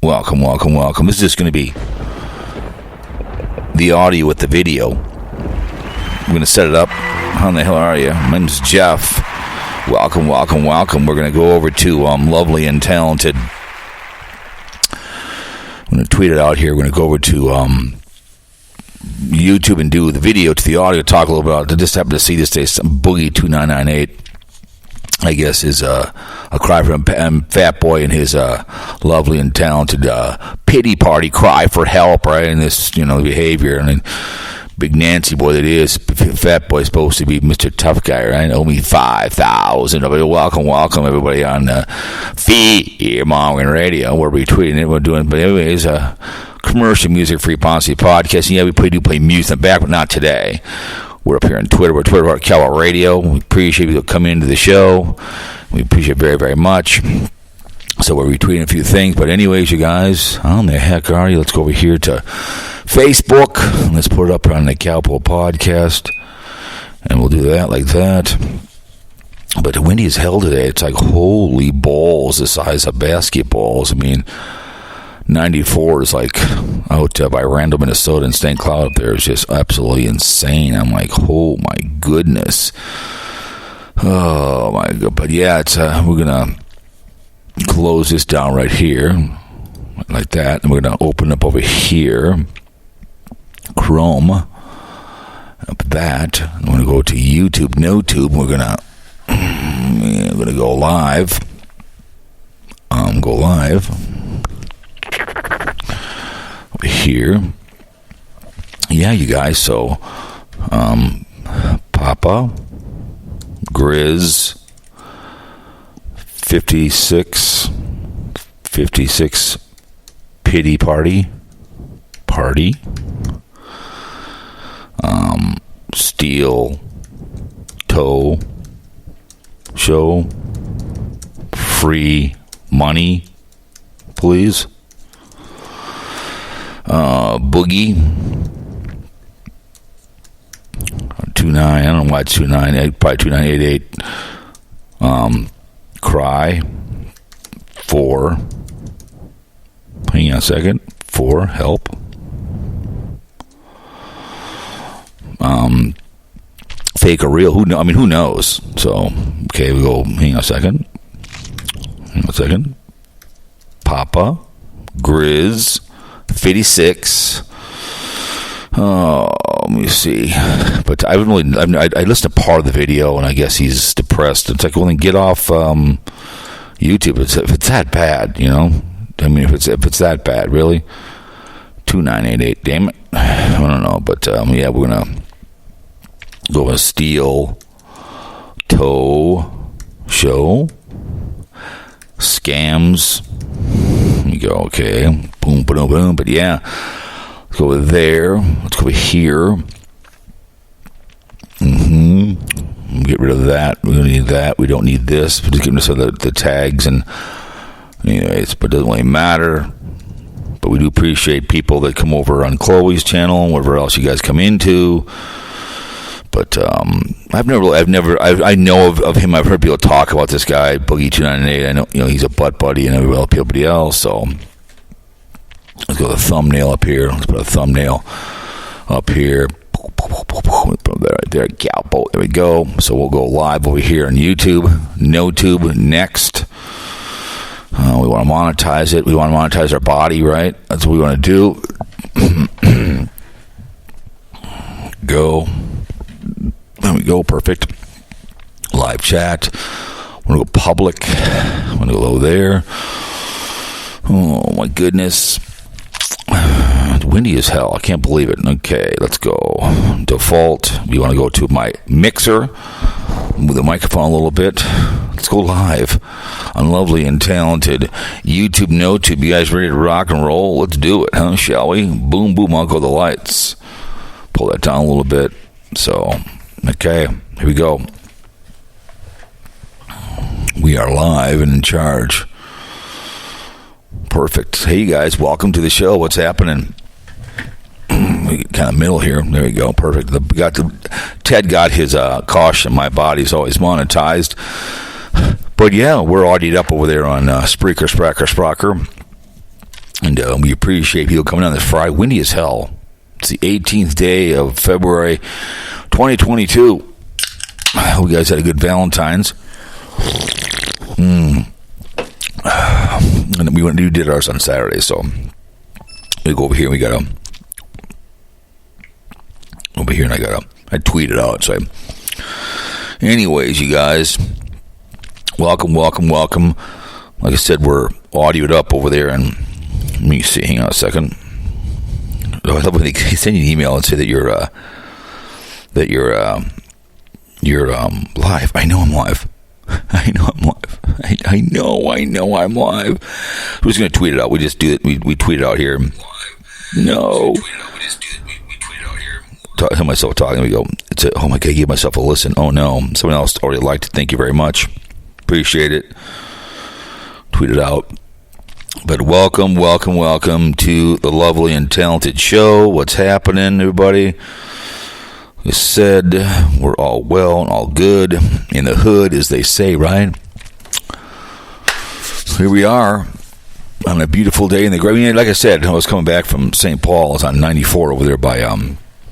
Welcome. This is just going to be the audio with the video. I'm going to set it up. How in the hell are you? My name's Jeff. Welcome. We're going to go over to lovely and talented. I'm going to tweet it out here. We're going to go over to YouTube and do the video to the audio. Talk a little bit about. I just happened to see this day. Some BOOGIE2988. I guess is a cry from Fat Boy and his lovely and talented pity party cry for help, right? And this, behavior. And then Big Nancy boy that is, Fat Boy supposed to be Mr. Tough Guy, right? Owe me $5,000. Welcome everybody on Fear Mongering Radio. We're retweeting it. We're doing, but anyways, commercial music free Ponce podcast. And yeah, we do play music in the back, but not today. We're up here on Twitter. We're Twitter Cal Radio. We appreciate you coming into the show. We appreciate it very, very much. So we're retweeting a few things. But anyways, you guys, how in the heck are you? Let's go over here to Facebook. Let's put it up on the Cowpo podcast. And we'll do that like that. But the windy as hell today. It's like holy balls the size of basketballs. I mean, 94 is like out by Randall, Minnesota, and St. Cloud up there is just absolutely insane. I'm like, oh my goodness. Oh my god. But yeah, it's we're gonna close this down right here like that, and we're gonna open up over here Chrome up that. I'm gonna go to YouTube, NoTube. We're gonna go live. Go live over here. Yeah, you guys. So Papa Grizz 56 pity party steel toe show free money please. Boogie 29. I don't know why it's 29. Probably 2988. Cry 4. Hang on a second. 4 help. Fake or real? Who knows? So okay, we go. Hang on a second. Papa Grizz 56. Oh, let me see. But I listened to part of the video, and I guess he's depressed. It's like, well, then get off YouTube. If it's that bad, I mean, if it's that bad, really. 2988. Damn it. I don't know, but yeah, we're gonna go with steel toe show scams. Let me go. Okay. Boom, boom, boom. But yeah. Let's go over there. Let's go over here. Get rid of that. We don't need that. We don't need this. We're just getting rid of the tags. And anyways, but it doesn't really matter. But we do appreciate people that come over on Chloe's channel, whatever else you guys come into. But I know of him. I've heard people talk about this guy, BOOGIE2988. I know, he's a butt buddy and everybody else. So let's go to the thumbnail up here. Let's put a thumbnail up here. Right there, Galpo. There we go. So we'll go live over here on YouTube, NoTube next. We want to monetize it. We want to monetize our body, right? That's what we want to do. Go. There we go. Perfect. Live chat. I'm going to go public. I'm going to go there. Oh, my goodness. Windy as hell. I can't believe it. Okay, let's go. Default. We want to go to my mixer. Move the microphone a little bit. Let's go live on lovely and talented YouTube, NoTube. You guys ready to rock and roll? Let's do it, huh? Shall we? Boom, boom. I'll go the lights. Pull that down a little bit. So, okay, here we go. We are live and in charge. Perfect. Hey, you guys, welcome to the show. What's happening? Kind of middle here. There we go. Perfect. Ted got his caution. My body's always monetized. But yeah, we're audited up over there on Spreaker. And we appreciate people coming on this Friday. Windy as hell. It's the 18th day of February 2022. I hope you guys had a good Valentine's. And we did ours on Saturday, so we go over here and we got over here and I tweeted out. So anyways, you guys, welcome. Like I said, we're audioed up over there, and let me see. Hang on a second. I love when they send you an email and say that you're live. I know I'm live. I know I'm live. Who's going to tweet it out? We just do it. We tweet it out here. No. Tell myself talking. We go. Oh my God! Give myself a listen. Oh no! Someone else already liked it. Thank you very much. Appreciate it. Tweet it out. But welcome to the lovely and talented show. What's happening, everybody? You said we're all well and all good in the hood, as they say, right? Here we are on a beautiful day in the great. Like I said, I was coming back from St. Paul. I was on 94 over there by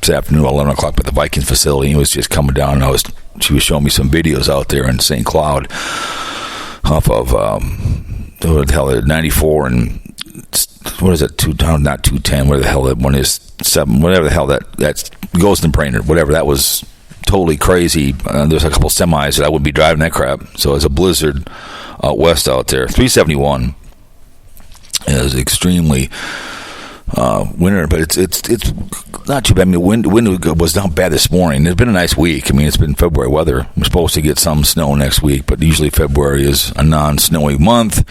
this afternoon, 11 o'clock, by the Vikings facility. He was just coming down, and she was showing me some videos out there in St. Cloud off of what the hell, 94 and what is it? Not 210. Where the hell that one is? 7. Whatever the hell that's Ghost and Brainerd. Whatever, that was totally crazy. There's a couple semis that I wouldn't be driving that crap. So it's a blizzard out west out there. 371 is extremely winter, but it's not too bad. I mean, the wind was not bad this morning. It's been a nice week. I mean, it's been February weather. We're supposed to get some snow next week, but usually February is a non-snowy month.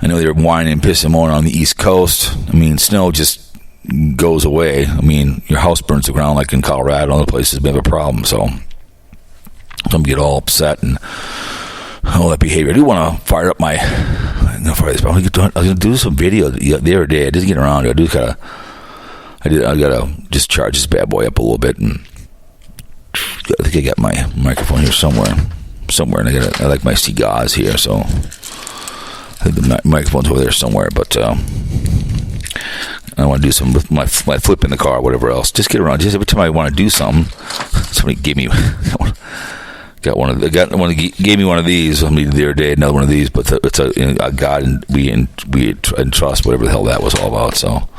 I know they're whining and pissing more on the East Coast. I mean, snow just goes away. I mean, your house burns to the ground like in Colorado and other places, a bit of a problem. So some get all upset and all that behavior. I do want to fire up I'm going to do some video the other day. I didn't get around to it. I gotta just charge this bad boy up a little bit, and I think I got my microphone here somewhere, and I like my cigars here, so I think the microphone's over there somewhere. But I want to do some with my flip in the car, or whatever else. Just get around. Just every time I want to do something, somebody gave me. Gave me one of these. I mean, the other day, another one of these. But it's a God, and we trust, whatever the hell that was all about. So,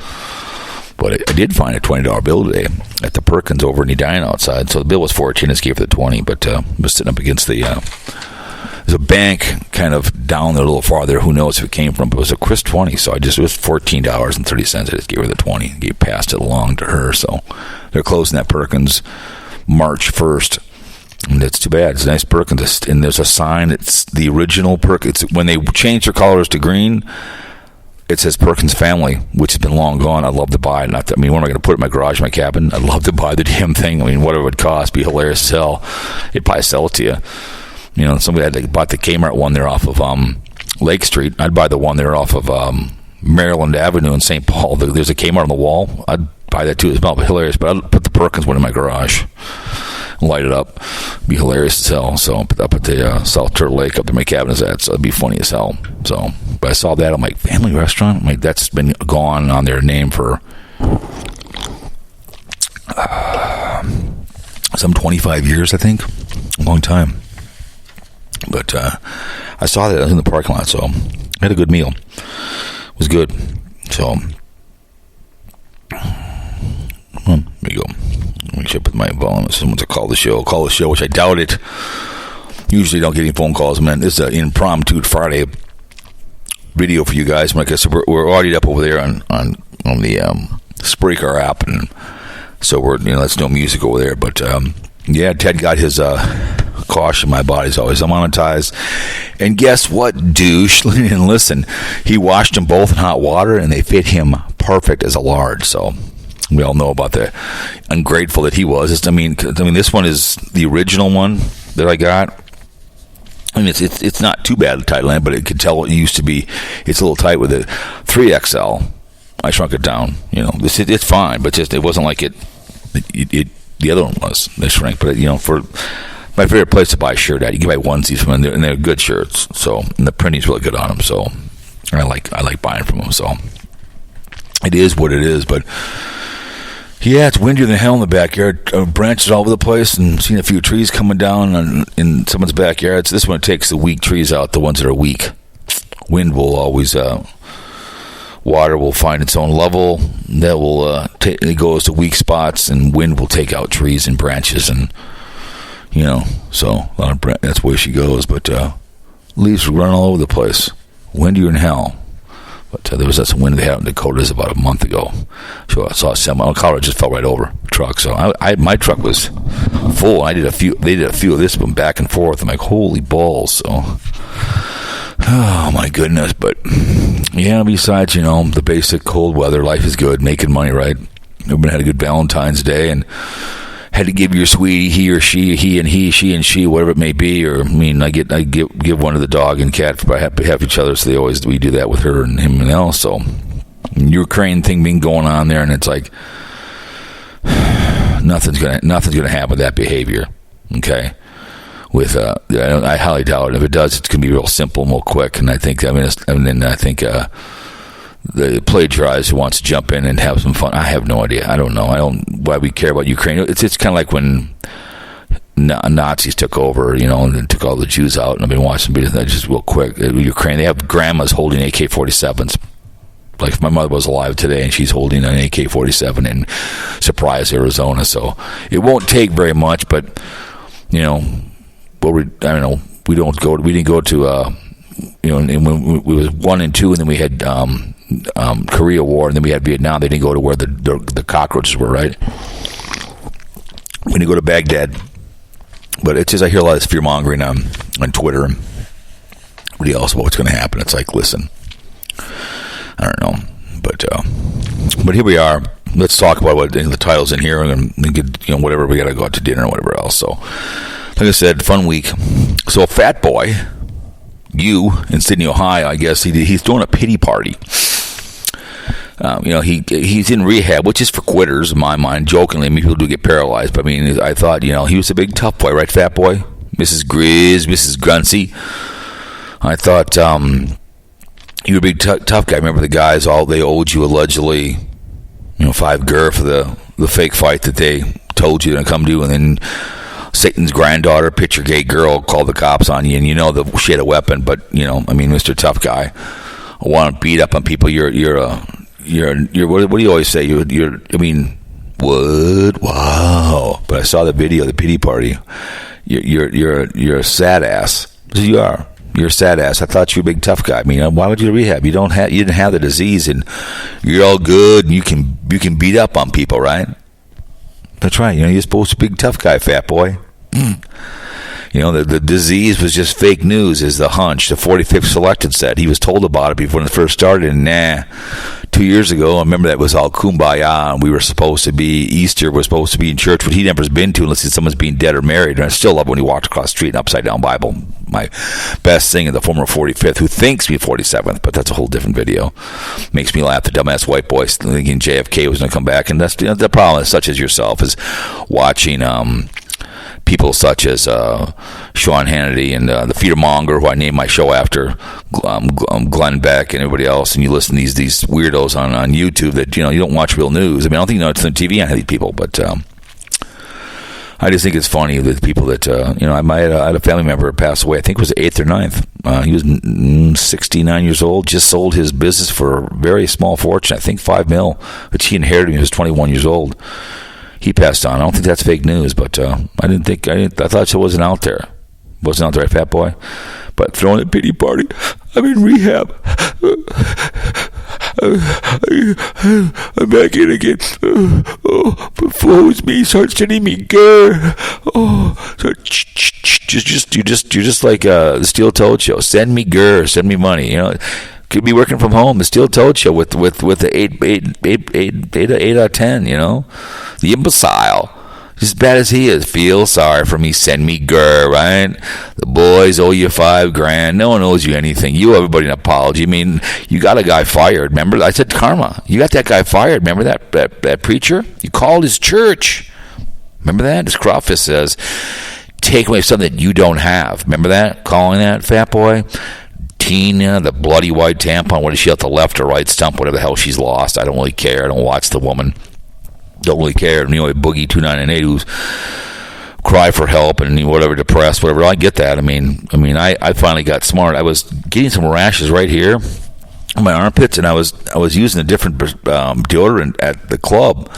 but I did find a $20 bill today at the Perkins over in Edina outside. So the bill was $14. I just gave her the $20, but I was sitting up against the. There's a bank kind of down there a little farther. Who knows if it came from? But it was a Chris 20. So it was $14.30. I just gave her the 20. Passed it along to her. So they're closing that Perkins March 1st. And it's too bad. It's a nice Perkins, and there's a sign. It's the original Perkins. When they changed their colors to green, it says Perkins Family, which has been long gone. I'd love to buy it. What am I going to put it in my garage, my cabin? I'd love to buy the damn thing. I mean, whatever it would cost, be hilarious to sell. They'd probably sell it to you. You know, somebody bought the Kmart one there off of Lake Street. I'd buy the one there off of Maryland Avenue in St. Paul. There's a Kmart on the wall. I'd buy that too. It's about hilarious, but I'd put the Perkins one in my garage. Light it up, be hilarious as hell. So I'll put the South Turtle Lake up there, my cabin is at, so it'd be funny as hell. So, but I saw that, I'm like, family restaurant? I'm like, that's been gone on their name for some 25 years, I think. A long time. But I saw that. I was in the parking lot, so I had a good meal. It was good. So, there you go. Let me check with my volume. Someone to call the show, which I doubt it. Usually don't get any phone calls, man. This is an impromptu Friday video for you guys. Like I said, we're audioed up over there on the Spreaker app, and so that's no music over there. But yeah, Ted got his caution. My body's always unmonetized, and guess what, douche? And listen, he washed them both in hot water, and they fit him perfect as a large. So. We all know about the ungrateful that he was. I mean, this one is the original one that I got. I mean, it's not too bad, the tight land, but it could tell it used to be. It's a little tight with it. 3XL. I shrunk it down. You know, it's fine, but just it wasn't like it. The other one was. They shrank, but for my favorite place to buy a shirt at, you can buy onesies from them, and they're good shirts. So, and the printing's really good on them. So, I like buying from them. So. it is what it is. But yeah, it's windier than hell in the backyard. Branches all over the place, and seen a few trees coming down in someone's backyard. So this one takes the weak trees out, the ones that are weak. Wind will always, water will find its own level. That will it goes to weak spots, and wind will take out trees and branches, and so a lot of that's where she goes. But leaves run all over the place. Windier than hell. But there was some wind they had in Dakotas about a month ago. So I saw a semi. Colorado just fell right over the truck. So my truck was full. They did a few of this one back and forth. I'm like, holy balls. So, oh my goodness. But yeah, besides, the basic cold weather, life is good, making money, right? Everybody had a good Valentine's Day and had to give your sweetie, he or she, he and he, she and she, whatever it may be. Or I give one to the dog and cat for half each other. So we do that with her and him and else. So Ukraine thing being going on there, and it's like nothing's gonna happen with that behavior. Okay, with I highly doubt it. If it does, it's gonna be real simple and real quick. And I think the plagiarizer who wants to jump in and have some fun. I have no idea. I don't know. I don't why we care about Ukraine. It's kind of like when Nazis took over, and then took all the Jews out. And I've been watching videos just real quick. Ukraine, they have grandmas holding AK-47s. Like if my mother was alive today and she's holding an AK-47 in Surprise, Arizona. So it won't take very much, but we didn't go to and when we was 1 and 2, and then we had Korea War, and then we had Vietnam. They didn't go to where the cockroaches were, right? We didn't go to Baghdad. But it's just I hear a lot of fear mongering on Twitter and everybody else about what's going to happen. It's like, listen, I don't know, but here we are. Let's talk about what the title's in here, and get whatever we got to go out to dinner and whatever else. So, like I said, fun week. So, Fat Boy. In Sydney, Ohio, I guess he's doing a pity party. He's in rehab, which is for quitters in my mind. Jokingly, people do get paralyzed, but I thought, he was a big tough boy, right, Fat Boy? Mrs. Grizz, Mrs. Gruncy. I thought you were a big tough guy. Remember the guys? They owed you allegedly, $5 for the fake fight that they told you to come to, and then Satan's granddaughter, picture gay girl, called the cops on you, and she had a weapon. But Mr. Tough Guy, I want to beat up on people. You're what do you always say? What? Wow! But I saw the video, the pity party. You're a sad ass. You are. You're a sad ass. I thought you were a big tough guy. Why would you go to rehab? You didn't have the disease, and you're all good, and you can beat up on people, right? That's right. You're supposed to be a big tough guy, Fat Boy. The disease was just fake news, is the hunch. The 45th Selected said. He was told about it before it first started, and 2 years ago, I remember that was all kumbaya, and we were supposed to be, Easter, we're supposed to be in church, but he never's been to unless someone's being dead or married. And I still love when he walked across the street, an upside-down Bible. My best thing is the former 45th, who thinks me 47th, but that's a whole different video. Makes me laugh, the dumbass white boy thinking JFK was going to come back, and that's the problem, such as yourself, is watching people such as Sean Hannity and the Feedermonger, who I named my show after, Glenn Beck and everybody else, and you listen to these weirdos on YouTube that you don't watch real news. I don't think it's on TV on these people, but I just think it's funny that people that I had a family member pass away. I think it was the 8th or 9th. He was 69 years old. Just sold his business for a very small fortune. I think $5 million, which he inherited when he was 21 years old. He passed on. I don't think that's fake news, but I thought it wasn't out there. Wasn't out there, right, Fat Boy? But throwing a pity party. I'm in rehab. I'm back in again. But woe's me. Start sending me grr. You're just like the Steel Toad Show. Send me grr. Send me money. Could be working from home. The Steel Toad Show with the 8 out of 10. The imbecile. As bad as he is, feel sorry for me, send me grr, right? The boys owe you $5,000. No one owes you anything. You owe everybody an apology. You got a guy fired. Remember? I said karma. You got that guy fired. Remember that preacher? You called his church. Remember that? As Crawfist says, take away something that you don't have. Remember that? Calling that, Fat Boy? Tina, the bloody white tampon. What is she, at the left or right stump? Whatever the hell she's lost. I don't really care. I don't watch the woman. Don't really care. Boogie2988, who's cry for help and whatever, depressed, whatever. I get that. I mean, I finally got smart. I was getting some rashes right here on my armpits, and I was using a different deodorant at the club,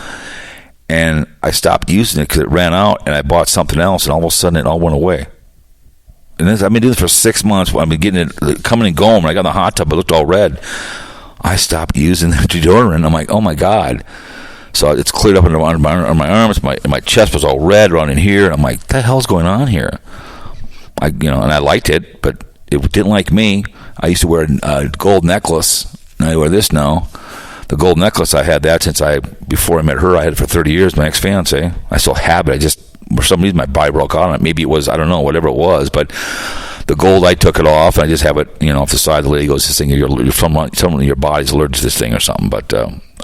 and I stopped using it because it ran out, and I bought something else, and all of a sudden it all went away. And I've been doing this for 6 months. I've been getting it coming and going. When I got in the hot tub, it looked all red. I stopped using the deodorant. I'm like, oh my God. So it's cleared up on my arms. My chest was all red around in here. And I'm like, what the hell's going on here? And I liked it, but it didn't like me. I used to wear a gold necklace, and I wear this now. The gold necklace, I had that before I met her. I had it for 30 years, my ex-fiancée. I still have it. For some reason, my body broke out on it. Maybe it was, I don't know, whatever it was. But the gold, I took it off, and I just have it, off the side. The lady goes, this thing, someone in your body's allergic to this thing or something. But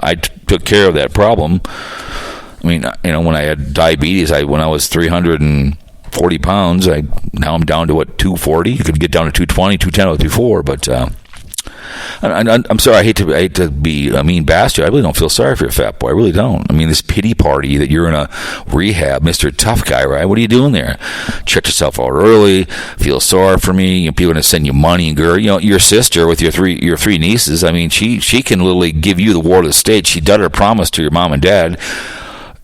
I took care of that problem. I mean, when I had diabetes, when I was 340 pounds, now I'm down to 240. You could get down to 220, 210 I was before, but I'm sorry. I hate to be a mean bastard. I really don't feel sorry for your fat boy. I really don't. I mean, this pity party that you're in a rehab, Mr. Tough Guy, right? What are you doing there? Check yourself out early. Feel sorry for me. People are going to send you money and girl. Your sister with your three nieces. I mean, she can literally give you the ward of the state. She did her promise to your mom and dad.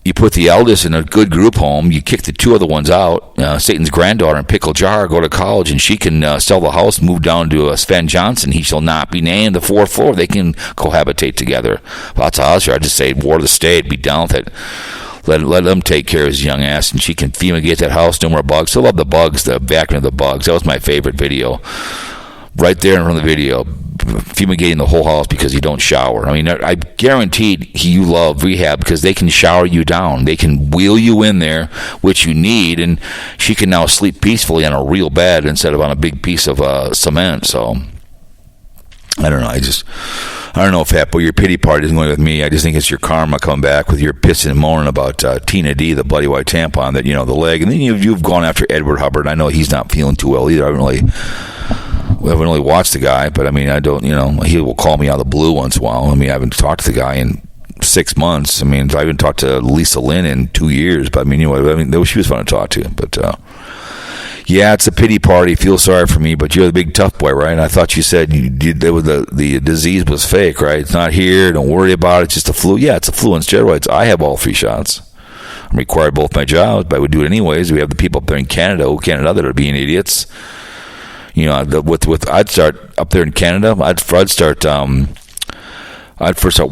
You put the eldest in a good group home. You kick the two other ones out. Satan's granddaughter in Pickle Jar, go to college, and she can sell the house, move down to Sven Johnson. He shall not be named. The fourth floor. They can cohabitate together. Lots of house here. I just say, war of the state. Be down with it. Let them take care of his young ass, and she can fumigate that house. No more bugs. Still love the bugs. The vacuum of the bugs. That was my favorite video. Right there in front of the video. Fumigating the whole house because you don't shower. I mean, I guaranteed you love rehab because they can shower you down. They can wheel you in there, which you need, and she can now sleep peacefully on a real bed instead of on a big piece of cement. So, I don't know. I don't know, Fat Boy, your pity party isn't going with me. I just think it's your karma coming back with your pissing and moaning about Tina D, the bloody white tampon, that, the leg. And then you've gone after Edward Hubbard. I know he's not feeling too well either. We haven't really watched the guy, but I mean, I don't, he will call me out of the blue once in a while. I mean, I haven't talked to the guy in 6 months. I mean, I haven't talked to Lisa Lynn in 2 years, but I mean, she was fun to talk to. But, yeah, it's a pity party. Feel sorry for me, but you're the big tough boy, right? And I thought you said the disease was fake, right? It's not here. Don't worry about it. It's just a flu. Yeah, it's a flu on steroids. I have all 3 shots. I'm required both my jobs, but I would do it anyways. We have the people up there in Canada that are being idiots. I'd start up there in Canada. I'd first start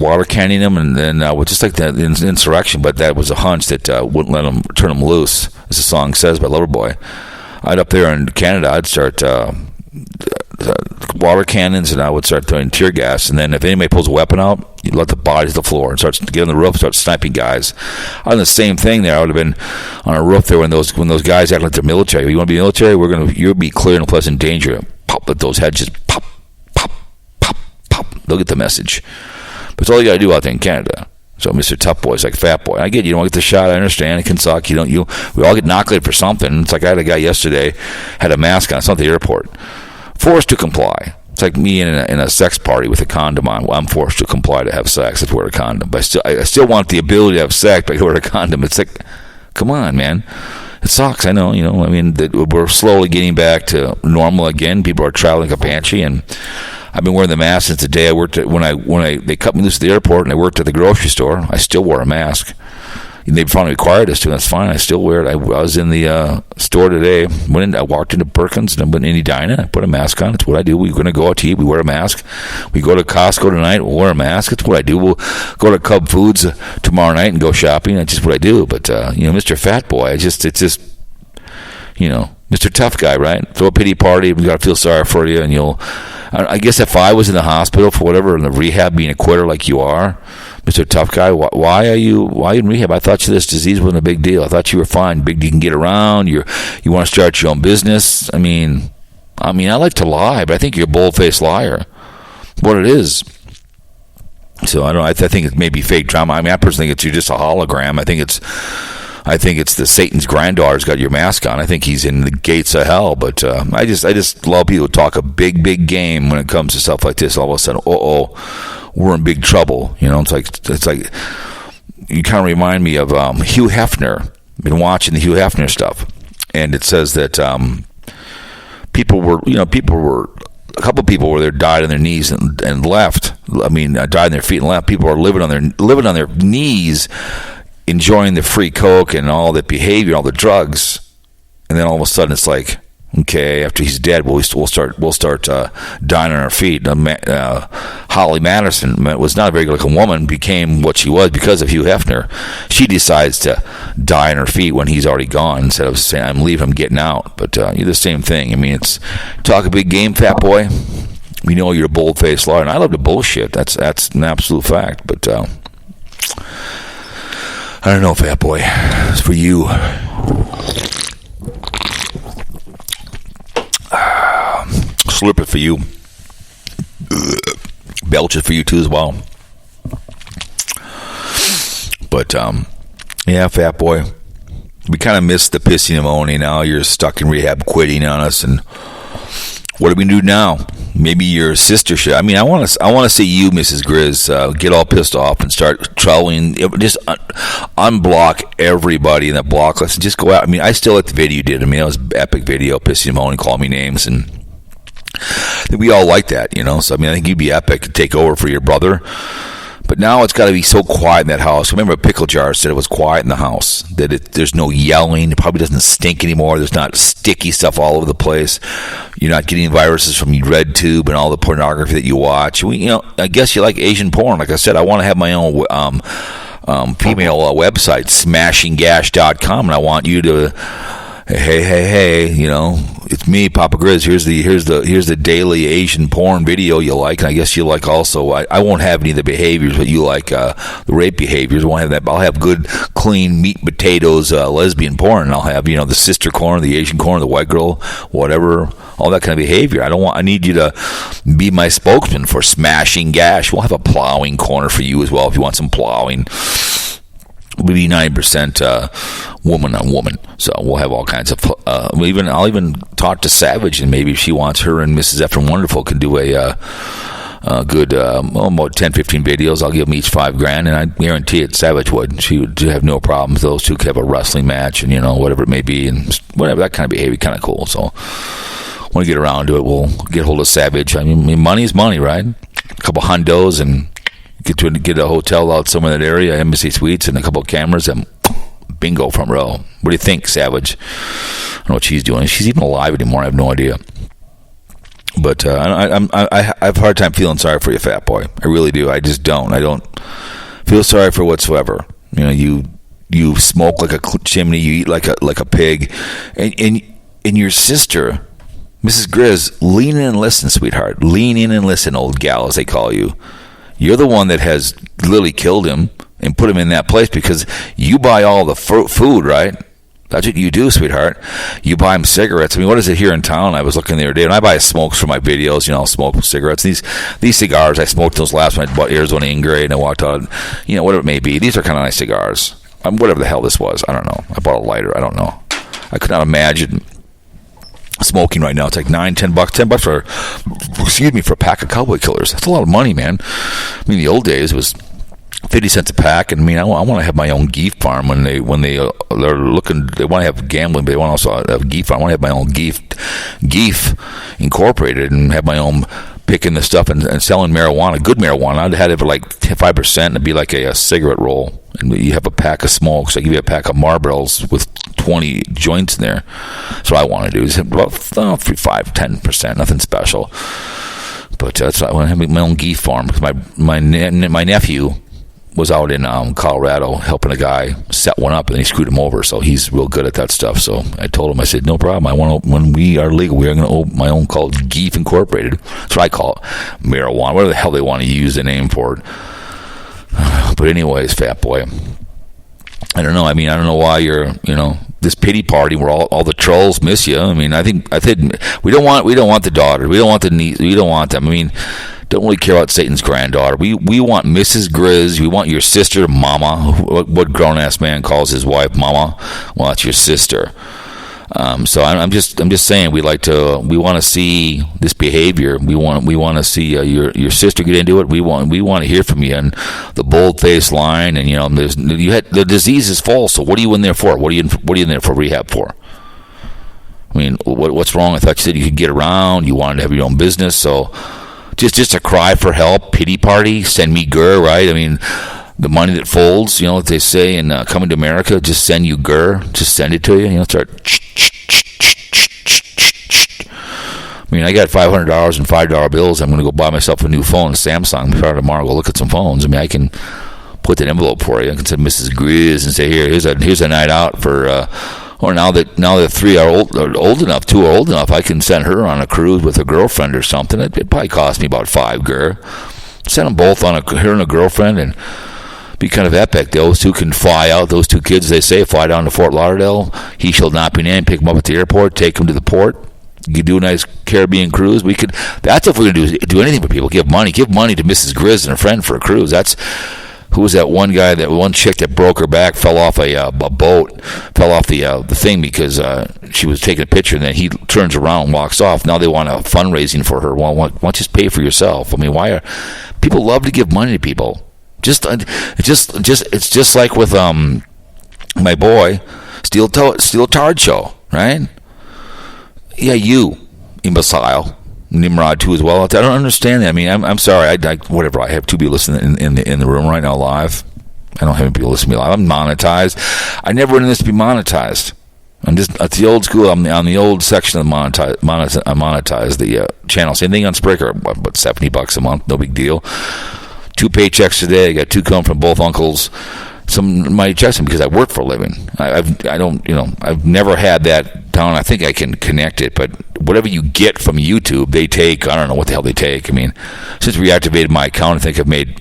water canning them, and then just like that insurrection. But that was a hunch that wouldn't let them turn them loose, as the song says by Loverboy. I'd up there in Canada. I'd start water cannons, and I would start throwing tear gas. And then if anybody pulls a weapon out, you let the bodies to the floor and get on the roof, start sniping guys. I'd done the same thing there. I would have been on a roof there when those guys act like they're military. You want to be military? You'll be clear and pleasant danger. Pop, let those heads just pop, pop, pop, pop. They'll get the message. But it's all you got to do out there in Canada. So Mr. Tough Boy is like Fat Boy. I get you don't get the shot. I understand. It can suck. We all get inoculated for something. It's like I had a guy yesterday had a mask on. It's not the airport. Forced to comply. It's like me in a sex party with a condom on. Well, I'm forced to comply to have sex. Let's wear a condom. But I still want the ability to have sex, but I wear a condom. It's like, come on, man. It sucks. I know. I mean, we're slowly getting back to normal again. People are traveling like a banshee, and I've been wearing the mask since the day I worked at, when they cut me loose at the airport and I worked at the grocery store. I still wore a mask. They finally required us to. That's fine. I still wear it. I was in the store today. I walked into Perkins and I went in Edina. I put a mask on. It's what I do. We're going to go out to eat. We wear a mask. We go to Costco tonight. We'll wear a mask. It's what I do. We'll go to Cub Foods tomorrow night and go shopping. That's just what I do. But Mr. Fat Boy, it's just Mr. Tough Guy, right? Throw a pity party. We got to feel sorry for you, and I guess if I was in the hospital for whatever, in the rehab, being a quitter like you are, Mr. Tough Guy, why are you in rehab? I thought this disease wasn't a big deal. I thought you were fine. You can get around. You want to start your own business. I mean, I like to lie, but I think you're a bold-faced liar. What it is. So I think it may be fake drama. I personally think you're just a hologram. I think it's I think it's the Satan's granddaughter's got your mask on. I think he's in the gates of hell. But I just love people who talk a big game when it comes to stuff like this. All of a sudden, we're in big trouble. It's like you kind of remind me of Hugh Hefner. Been watching the Hugh Hefner stuff, and it says that people were a couple of people were there, died on their knees and left. I mean, died on their feet and left. People are living on their knees, enjoying the free coke and all the behavior, all the drugs, and then all of a sudden it's like, okay, after he's dead, we'll start dying on our feet. Holly Madison was not a very good-looking woman, became what she was because of Hugh Hefner. She decides to die on her feet when he's already gone instead of saying, "I'm leaving, I'm getting out." But you're the same thing. I mean, it's talk a big game, fat boy. We know you're a bold-faced liar, and I love to bullshit. That's an absolute fact. But I don't know, fat boy. It's for you. Slurp it for you. Belch it for you too as well. But yeah, fat boy. We kind of missed the pissing and moaning. Now you're stuck in rehab, quitting on us, and what do we do now? Maybe your sister should. I mean, I want to see you, Mrs. Grizz, get all pissed off and start trolling. Just unblock everybody in that block list and just go out. I mean, I still like the video you did. I mean, that was an epic video, pissing and moaning, call me names, and we all like that, So, I mean, I think you'd be epic to take over for your brother. But now it's got to be so quiet in that house. Remember, Pickle Jar said it was quiet in the house, that there's no yelling. It probably doesn't stink anymore. There's not sticky stuff all over the place. You're not getting viruses from RedTube and all the pornography that you watch. I guess you like Asian porn. Like I said, I want to have my own female website, smashinggash.com, and I want you to... Hey, it's me, Papa Grizz. Here's the daily Asian porn video you like, and I guess you like also. I won't have any of the behaviors, but you like the rape behaviors. I won't have that. But I'll have good, clean meat and potatoes lesbian porn, and I'll have the sister corner, the Asian corner, the white girl, whatever, all that kind of behavior. I need you to be my spokesman for Smashing Gash. We'll have a plowing corner for you as well if you want some plowing. We'll be 90% woman on woman, so we'll have all kinds of. I'll even talk to Savage, and maybe if she wants, her and Mrs. Efron Wonderful can do a good about 10-15 videos. I'll give them each $5,000, and I guarantee it, Savage would. She would have no problems. Those two could have a wrestling match, and whatever it may be, and whatever, that kind of behavior, kind of cool. So when we get around to it, we'll get hold of Savage. I mean, money is money, right? A couple hundos and. Get a hotel out somewhere in that area, Embassy Suites, and a couple of cameras, and bingo, front row. What do you think, Savage? I don't know what she's doing. If she's even alive anymore, I have no idea. But I have a hard time feeling sorry for you, fat boy. I really do. I just don't. I don't feel sorry for whatsoever. You smoke like a chimney. You eat like a pig, and your sister, Mrs. Grizz, lean in and listen, sweetheart. Lean in and listen, old gal, as they call you. You're the one that has literally killed him and put him in that place because you buy all the food, right? That's what you do, sweetheart. You buy him cigarettes. I mean, what is it here in town? I was looking the other day, and I buy smokes for my videos. I'll smoke cigarettes. These cigars, I smoked those last when I bought Arizona Ingray, and I walked out, whatever it may be. These are kind of nice cigars. Whatever the hell this was, I don't know. I bought a lighter. I don't know. I could not imagine smoking right now. It's like $10 for a pack of Cowboy Killers. That's a lot of money, man. I mean, the old days it was 50 cents a pack, and I mean, I want to have my own geef farm when they're looking. They want to have gambling, but they want to also have a geef farm. I want to have my own geef incorporated and have my own picking the stuff and selling marijuana, good marijuana. I'd have it for like 5%, and it'd be like a cigarette roll. And you have a pack of smokes. I give you a pack of Marlboros with 20 joints in there. That's what I want to do. Is about 5-10%, nothing special. But that's what I want to have my own geef farm. Because my nephew was out in Colorado helping a guy set one up, and then he screwed him over. So he's real good at that stuff. So I told him, I said, no problem. When we are legal, we are going to open my own called Geef Incorporated. That's what I call it. Marijuana. Whatever the hell they want to use the name for it. But anyways, fat boy, I don't know. I mean, I don't know why you're, this pity party where all the trolls miss you. I mean, I think we don't want the daughter. We don't want the niece. We don't want them. I mean, don't really care about Satan's granddaughter. We want Mrs. Grizz. We want your sister, Mama. What grown-ass man calls his wife Mama? Well, that's your sister. So I'm just saying we want to see this behavior. We want to see your sister get into it. We want to hear from you. And the bold-faced line, and the disease is false. So what are you in there for? What are you in there for rehab for? I mean, what's wrong? I thought you said you could get around. You wanted to have your own business. So just a cry for help, pity party, send me GER, right? I mean, the money that folds, what they say in Coming to America, just send you GER, just send it to you. Start. I mean, I got $500 in $5 bills. I'm going to go buy myself a new phone, a Samsung. Probably tomorrow, go look at some phones. I mean, I can put that envelope for you. I can send Mrs. Grizz and say, here's a night out for. Or now that three are old enough, two are old enough, I can send her on a cruise with a girlfriend or something. It probably cost me about $5 GER. Send them both on her and a girlfriend, and be kind of epic. Those two can fly out. Those two kids, they say, fly down to Fort Lauderdale. He shall not be named. Pick them up at the airport. Take them to the port. You could do a nice Caribbean cruise. That's if we're going to do anything for people. Give money. Give money to Mrs. Grizz and a friend for a cruise. Who was that one guy, that one chick that broke her back, fell off a boat, fell off the thing because she was taking a picture, and then he turns around and walks off. Now they want a fundraising for her. Well, why don't you just pay for yourself? I mean, people love to give money to people? It's just like with my boy, Steel Tard Show, right? Yeah, you imbecile. Nimrod too as well. I don't understand that. I mean, I'm sorry. Whatever. I have two people listening in the room right now live. I don't have any people listening to me live. I'm monetized. I never wanted this to be monetized. It's the old school. I'm on the old section of monetize the channel. Same thing on Spreaker. About $70 a month. No big deal. 2 paychecks today. I got 2 coming from both uncles. Some money checks them because I work for a living. I've never had that down. I think I can connect it, but whatever you get from YouTube, they take. I don't know what the hell they take. I mean, since reactivated my account, I think I've made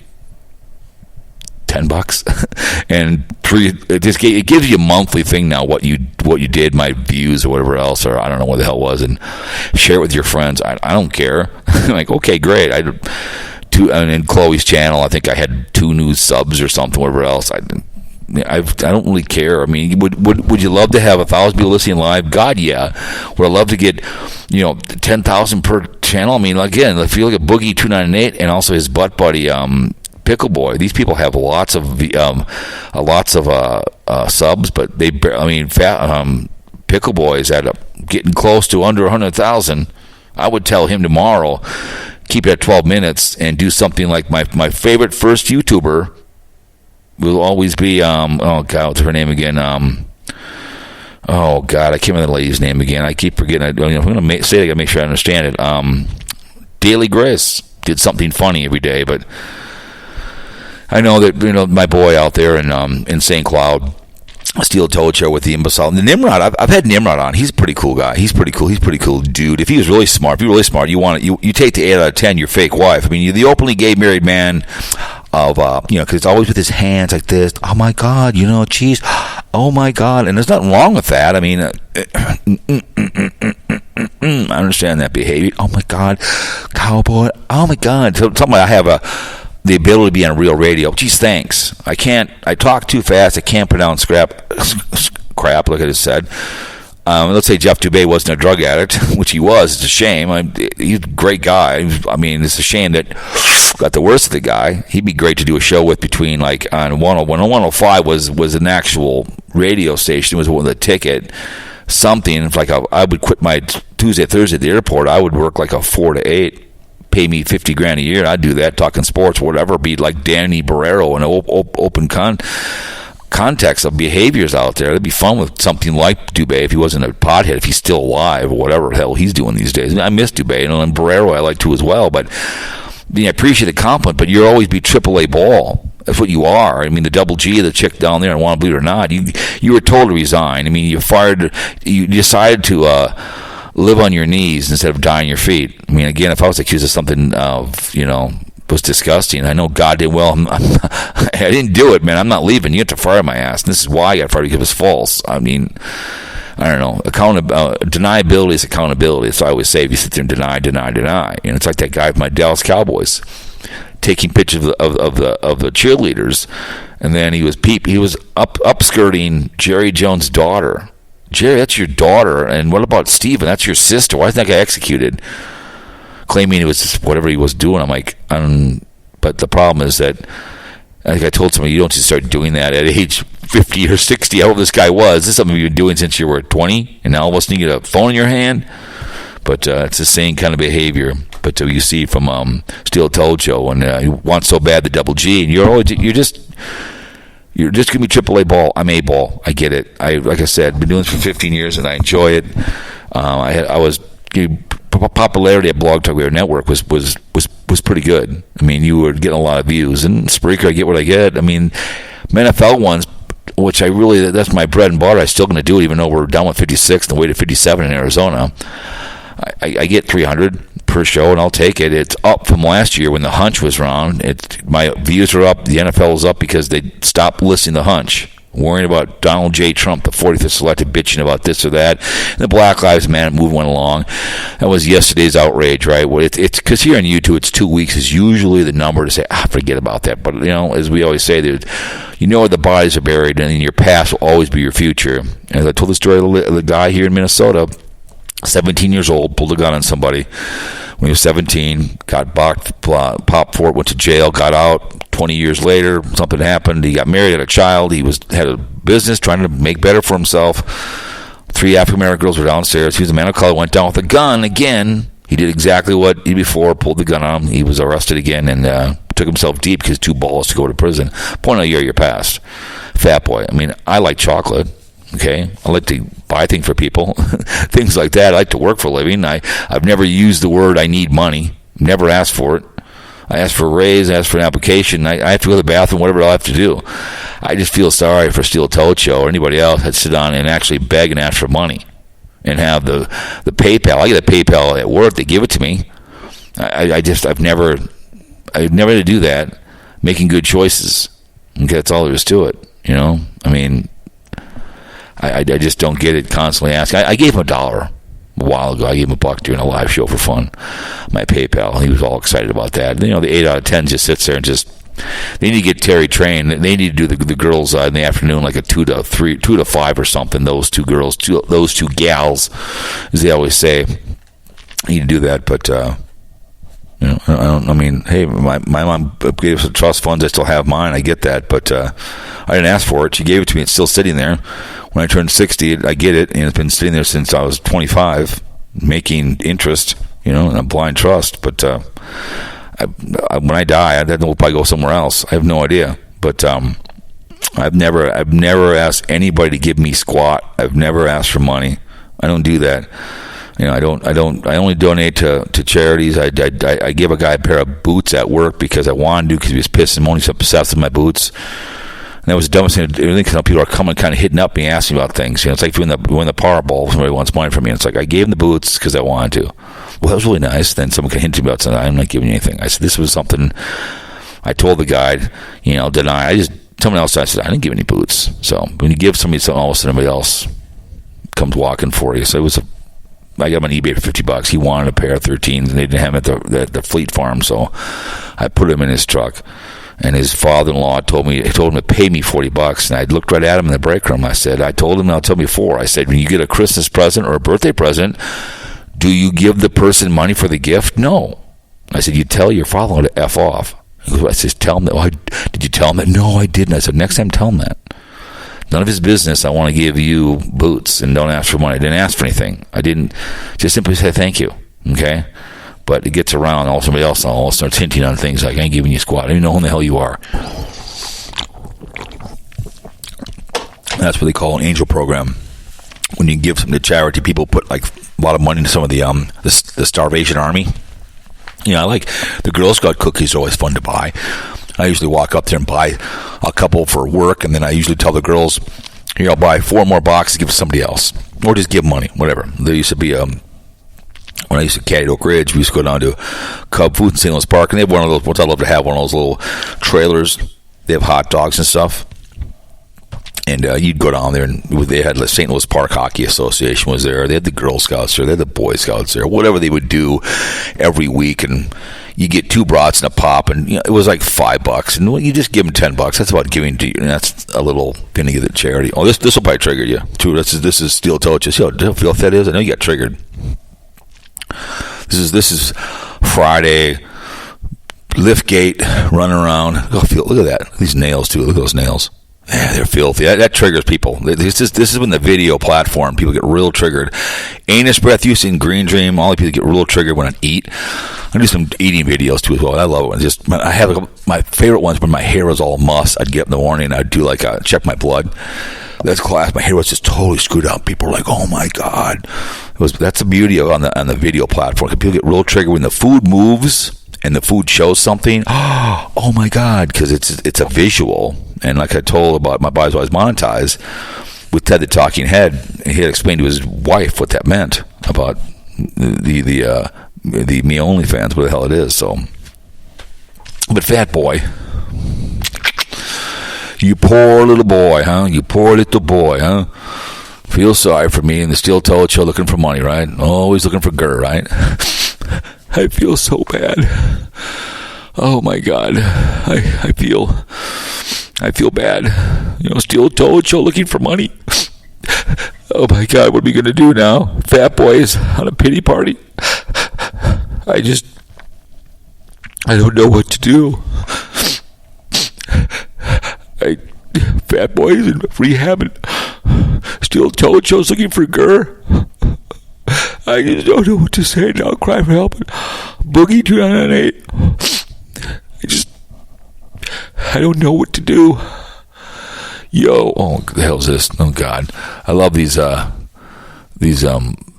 $10 and it gives you a monthly thing now. What you did, my views or whatever else, or I don't know what the hell it was, and share it with your friends. I don't care. Like, okay, great. And in Chloe's channel, I think I had 2 new subs or something, whatever else. I don't really care. I mean, would you love to have 1,000 people listening live? God, yeah. Would I love to get 10,000 per channel? I mean, again, if you look at BOOGIE2988 and also his butt buddy Pickle Boy, these people have lots of subs, but Pickle Boy is getting close to under 100,000. I would tell him tomorrow, keep it at 12 minutes and do something like my favorite first YouTuber will always be what's her name again? I can't remember the lady's name again. I keep forgetting. I'm going to say it. I got to make sure I understand it. Daily Grace did something funny every day, but I know that my boy out there in St. Cloud, Steel Toad Show with the imbecile. And the Nimrod, I've had Nimrod on. He's a pretty cool guy. He's pretty cool dude. If he was really smart, you take the 8 out of 10 your fake wife. I mean, you're the openly gay married man of because it's always with his hands like this. Oh my God, cheese. Oh my God, and there's nothing wrong with that. I mean, I understand that behavior. Oh my God, cowboy. Oh my God. So something I have the ability to be on real radio. Geez, thanks. I talk too fast. I can't pronounce crap, like I just said. Let's say Jeff Dubé wasn't a drug addict, which he was. It's a shame. He's a great guy. I mean, it's a shame that got the worst of the guy. He'd be great to do a show with between, like, on 105 was an actual radio station. It was one with a ticket. Something. Like I would quit my Tuesday, Thursday at the airport. I would work like a 4 to 8. Pay me $50,000 a year. I'd do that, talking sports, whatever. Be like Danny Barrero in an open context of behaviors out there. It'd be fun with something like Dubé if he wasn't a pothead, if he's still alive or whatever the hell he's doing these days. I miss Dubé, and Barrero I like too as well. But I appreciate the compliment, but you'll always be AAA ball. That's what you are. I mean, the double G, the chick down there, and want to believe it or not, you were told to resign. I mean, you decided to live on your knees instead of die on your feet. I mean, again, if I was accused of something was disgusting, I know God did well. I didn't do it, man. I'm not leaving. You have to fire my ass. And this is why I got fired, because it was false. I mean, I don't know, deniability is accountability. So I always say, if you sit there and deny, it's like that guy with my Dallas Cowboys taking pictures of the cheerleaders, and then he was upskirting Jerry Jones' daughter. Jerry, that's your daughter, and what about Steven? That's your sister. Why isn't that guy executed? Claiming it was just whatever he was doing. I'm like, but the problem is that, I think I told somebody, you don't just start doing that at age 50 or 60, however this guy was. This is something you've been doing since you were 20, and now all of a sudden you get a phone in your hand. But it's the same kind of behavior. But you see from Steel Told Show, and he wants so bad the double G, and you're just gonna be AAA ball. I'm A ball. I get it. Like I said, been doing this for 15 years, and I enjoy it. Popularity at Blog Talk Radio Network was pretty good. I mean, you were getting a lot of views, and Spreaker, I get what I get. I mean, NFL ones, which that's my bread and butter. I'm still going to do it, even though we're down with 56 and the way to 57 in Arizona. I get 300 per show, and I'll take it. It's up from last year when the hunch was around. My views are up. The NFL is up because they stopped listening to the hunch, worrying about Donald J. Trump, the 45th selected, bitching about this or that. And the Black Lives Matter movement went along. That was yesterday's outrage, right? Well, it's because here on YouTube, it's 2 weeks is usually the number to say, forget about that. But, as we always say, where the bodies are buried, and your past will always be your future. And as I told the story of the guy here in Minnesota, 17 years old, pulled a gun on somebody when he was 17, got popped for it, went to jail, got out. 20 years later, something happened. He got married, had a child. He had a business trying to make better for himself. 3 African-American girls were downstairs. He was a man of color, went down with a gun again. He did exactly what he did before, pulled the gun on him. He was arrested again and took himself deep because 2 balls to go to prison. Point of your past. Fat boy. I mean, I like chocolate. Okay, I like to buy things for people, things like that. I like to work for a living. I've never used the word I need money. Never asked for it. I asked for a raise, I asked for an application. I have to go to the bathroom, whatever I'll have to do. I just feel sorry for Steel Toed Show or anybody else that sit down and actually beg and ask for money and have the PayPal. I get a PayPal at work. They give it to me. I've never had to do that. Making good choices. Okay, that's all there is to it. I mean, I just don't get it constantly asking. I gave him $1 a while ago. I gave him $1 during a live show for fun. My PayPal. He was all excited about that. The 8 out of 10 just sits there and they need to get Terry trained. They need to do the girls in the afternoon, like a 2 to 5 or something. Those 2 girls, those 2 gals, as they always say. Need to do that, but hey, my mom gave us the trust funds. I still have mine. I get that, but I didn't ask for it. She gave it to me. It's still sitting there. When I turned 60, I get it, and it's been sitting there since I was 25, making interest, and a blind trust. But when I die, I don't know if I go somewhere else. I have no idea. But I've never asked anybody to give me squat. I've never asked for money. I don't do that. I only donate to charities. I gave a guy a pair of boots at work because I wanted to, because he was pissed and moaning, so obsessed with my boots. And that was the dumbest thing. Because people are coming, kind of hitting up me, asking about things. It's like when the Powerball, somebody wants money from me. And it's like, I gave him the boots because I wanted to. Well, that was really nice. Then someone can hint about something. I'm not giving you anything. I said, this was something. I told the guy, deny. Someone else, I said, I didn't give any boots. So when you give somebody something, all of a sudden somebody else comes walking for you. So it was I got them on eBay for $50. He wanted a pair of 13s, and they didn't have them at the Fleet Farm, so I put them in his truck. And his father-in-law told him to pay me $40. And I looked right at him in the break room. I told him, and I'll tell you before. I said, when you get a Christmas present or a birthday present, do you give the person money for the gift? No. I said, you tell your father-in-law to F off. I said, tell him that. Did you tell him that? No, I didn't. I said, next time tell him that. None of his business. I want to give you boots, and don't ask for money. I didn't ask for anything. I didn't. Just simply say thank you. Okay? But it gets around, all somebody else all starts hinting on things like, I ain't giving you squat. I don't even know who the hell you are. That's what they call an angel program. When you give something to charity, people put like a lot of money into some of the Starvation Army. I like the Girl Scout cookies are always fun to buy. I usually walk up there and buy a couple for work, and then I usually tell the girls, here, I'll buy 4 more boxes, give it to somebody else. Or just give money, whatever. There used to be, when I used to caddy at Oak Ridge, we used to go down to Cub Food in St. Louis Park, and they have one of those, I'd love to have one of those little trailers. They have hot dogs and stuff. And you'd go down there, and they had the St. Louis Park Hockey Association was there. They had the Girl Scouts there. They had the Boy Scouts there. Whatever they would do every week, and you get 2 brats and a pop, and it was like $5, and you just give them $10. That's about giving to you, and that's a little penny of the charity. Oh, this will probably trigger you too. This is steel toe. Just feel if that is. I know you got triggered. This is Friday. Liftgate, running around. Look at that. These nails too. Look at those nails. Yeah, they're filthy. That triggers people. This is when the video platform, people get real triggered. Anus breath use in Green Dream. All the people get real triggered when I eat. I do some eating videos too as well. I love it. I have my favorite ones when my hair was all mussed. I'd get up in the morning and I'd do check my blood. That's class. My hair was just totally screwed up. People were like, "Oh my god!" That's the beauty on the video platform. People get real triggered when the food moves and the food shows something. Oh my god! Because it's a visual. And like I told about my Buys Wise Monetize with Ted the Talking Head, he had explained to his wife what that meant about the Me Only fans, what the hell it is. So, but Fat Boy, you poor little boy, huh? You poor little boy, huh? Feel sorry for me and the steel-toed show looking for money, right? Always looking for Gurr, right? I feel so bad. Oh my God, I feel bad. Steel-toed show looking for money. Oh my God, what are we going to do now? Fat Boys on a pity party? I don't know what to do. Fat Boys in rehab and steel-toed shows looking for Gurr. I just don't know what to say now. Cry for help. BOOGIE2988. I don't know what to do. Yo, oh, the hell's this? Oh God, I love these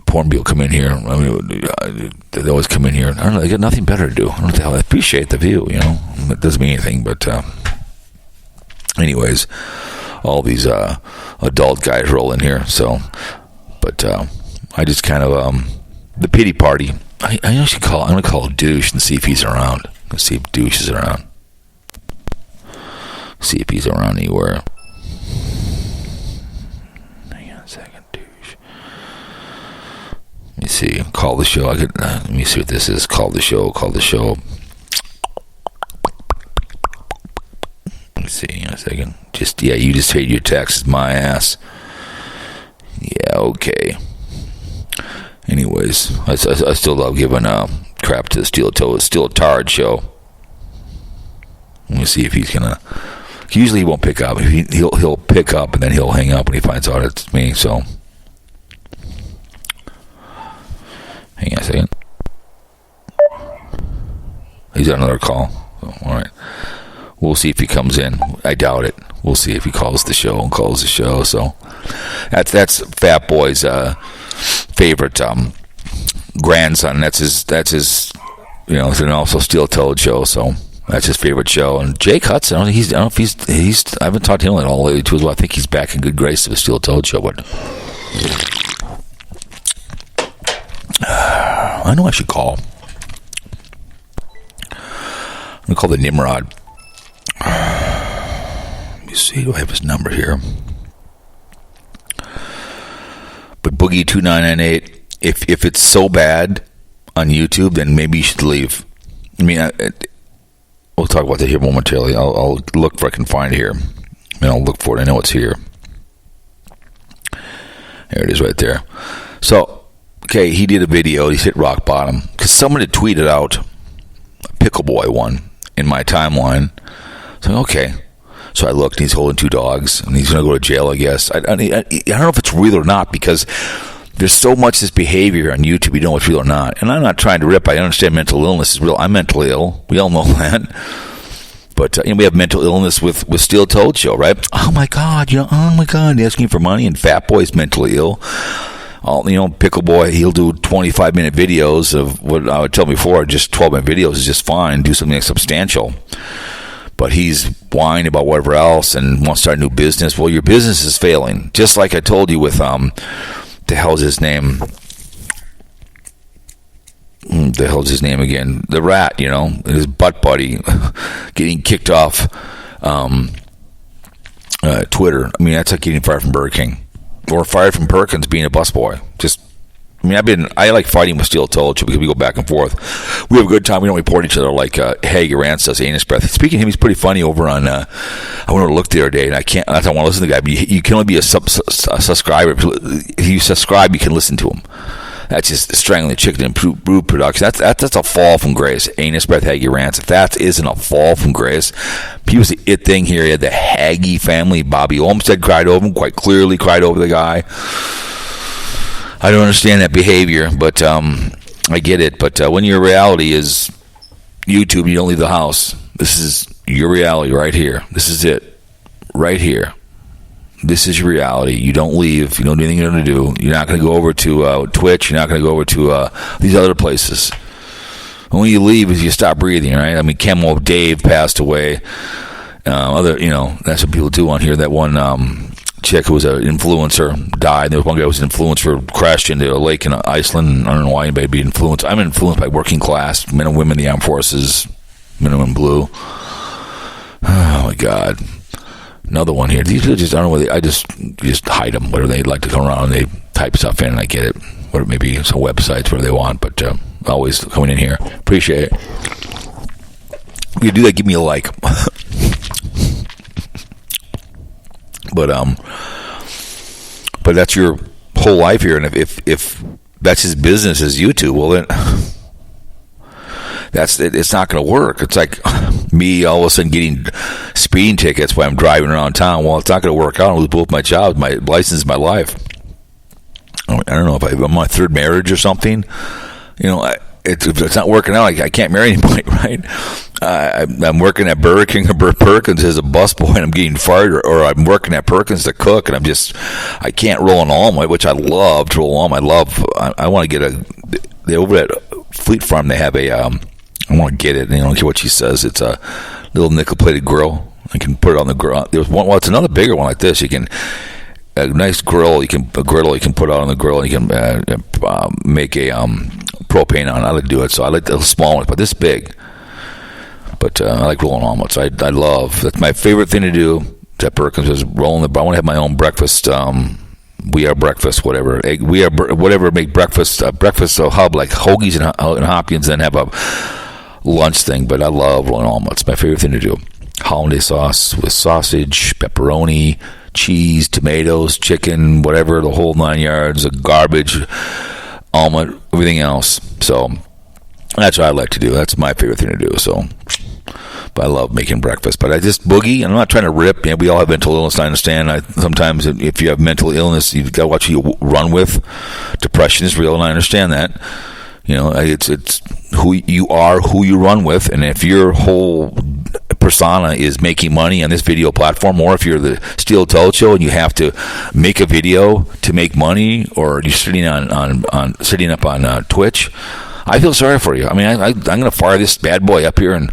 porn people come in here. I mean, they always come in here. I don't know. They got nothing better to do. I don't know what the hell. I appreciate the view. It doesn't mean anything. But anyways, all these adult guys roll in here. So, but I just kind of the pity party. I actually I'm gonna call Douche and see if he's around. Let's see if Douche is around. See if he's around anywhere. Hang on a second, Douche. Let me see. Call the show. Let me see what this is. Call the show. Let me see. Hang on a second. You just paid your taxes. My ass. Yeah, okay. Anyways, I still love giving crap to the Steel-Tard show. Let me see if he's gonna. Usually he won't pick up. He'll pick up and then he'll hang up when he finds out it's me. So, hang on a second. He's on another call. So, all right. We'll see if he comes in. I doubt it. We'll see if he calls the show. So, that's Fat Boy's favorite grandson. That's his. And also Steel-Toed show. So. That's his favorite show. And Jake Hudson, I don't know if he's I haven't talked to him at all lately too as well. I think he's back in good grace of the Steel-Toed show, but I know I should call. I'm gonna call the Nimrod. Let me see, do I have his number here? But BOOGIE2988, if it's so bad on YouTube, then maybe you should leave. I mean, we'll talk about that here momentarily. I'll look if I can find it here. I'll look for it. I know it's here. There it is right there. So, okay, he did a video. He's hit rock bottom. Because someone had tweeted out a Pickle Boy one in my timeline. So, okay. So I looked, and he's holding 2 dogs, and he's going to go to jail, I guess. I don't know if it's real or not, because there's so much this behavior on YouTube, you don't know what's real or not. And I'm not trying to rip. I understand mental illness is real. I'm mentally ill. We all know that. But we have mental illness with Steel-Toed show, right? Oh my God, asking for money, and Fat Boy's mentally ill. Pickle Boy, he'll do 25-minute videos of what I would tell before, just 12-minute videos is just fine. Do something substantial. But he's whining about whatever else and wants to start a new business. Well, your business is failing. Just like I told you with the hell's his name? The hell's his name again? The rat, his butt buddy getting kicked off Twitter. I mean, that's like getting fired from Burger King or fired from Perkins being a busboy. I like fighting with Steel Toe because we go back and forth. We have a good time. We don't report each other like Haggy Rance does, Anus Breath. Speaking of him, he's pretty funny over on, I went to look the other day, and I don't want to listen to the guy, but you can only be a subscriber. If you subscribe, you can listen to him. That's just strangling the chicken and brood production. That's a fall from grace. Anus Breath, Haggy Rance. If that isn't a fall from grace, people's the it thing here. You had the Haggy family. Bobby Olmsted cried over him, quite clearly cried over the guy. I don't understand that behavior, but I get it. But when your reality is YouTube, you don't leave the house. This is your reality right here. This is it right here. This is your reality. You don't leave. You don't do anything you're going to do. You're not going to go over to Twitch. You're not going to go over to these other places. And when you leave, is you stop breathing, right? I mean, Camo Dave passed away. That's what people do on here. That one chick who was an influencer died. There was one guy who was an influencer, crashed into a lake in Iceland. I don't know why anybody would be influenced. I'm influenced by working class men and women in the armed forces, men and women blue. Oh my God. Another one here. These people just, I don't know, I just hide them. Whatever, they like to come around and they type stuff in and I get it. Or maybe some websites where they want, but always coming in here. Appreciate it. If you do that, give me a like. But that's your whole life here, and if that's his business is YouTube, well then it's not going to work. It's like me all of a sudden getting speeding tickets while I'm driving around town. Well, it's not going to work out. I'll lose both my jobs, my license, my life. I don't know if I'm on my third marriage or something. If it's not working out, I can't marry anybody, right? I'm working at Burger King or Perkins as a busboy, and I'm getting fired, or I'm working at Perkins to cook, and I can't roll an omelet, which I love to roll an omelet. I want to get they over at Fleet Farm, they have I want to get it, and I don't care what she says. It's a little nickel-plated grill. I can put it on the grill. There's one, it's another bigger one like this. You can, a nice griddle, you can put out on the grill, and you can make a propane on. I like to do it, so I like the small one, but this big. But I like rolling omelets. I love, that's my favorite thing to do at Perkins is rolling I want to have my own breakfast. We are breakfast, whatever. We are whatever. Make breakfast hub like Hoagies and Hopkins, and have a lunch thing. But I love rolling omelets. My favorite thing to do. Hollandaise sauce with sausage, pepperoni, cheese, tomatoes, chicken, whatever, the whole 9 yards, a garbage omelet, everything else. So that's what I like to do. That's my favorite thing to do. So, but I love making breakfast. But I just boogie. I'm not trying to rip. We all have mental illness. I understand. Sometimes if you have mental illness, you've got to watch who you run with. Depression is real, and I understand that. It's who you are, who you run with, and if your whole persona is making money on this video platform, or if you're the Steel Toe Show and you have to make a video to make money, or you're sitting up on Twitch, I feel sorry for you. I mean, I'm going to fire this bad boy up here and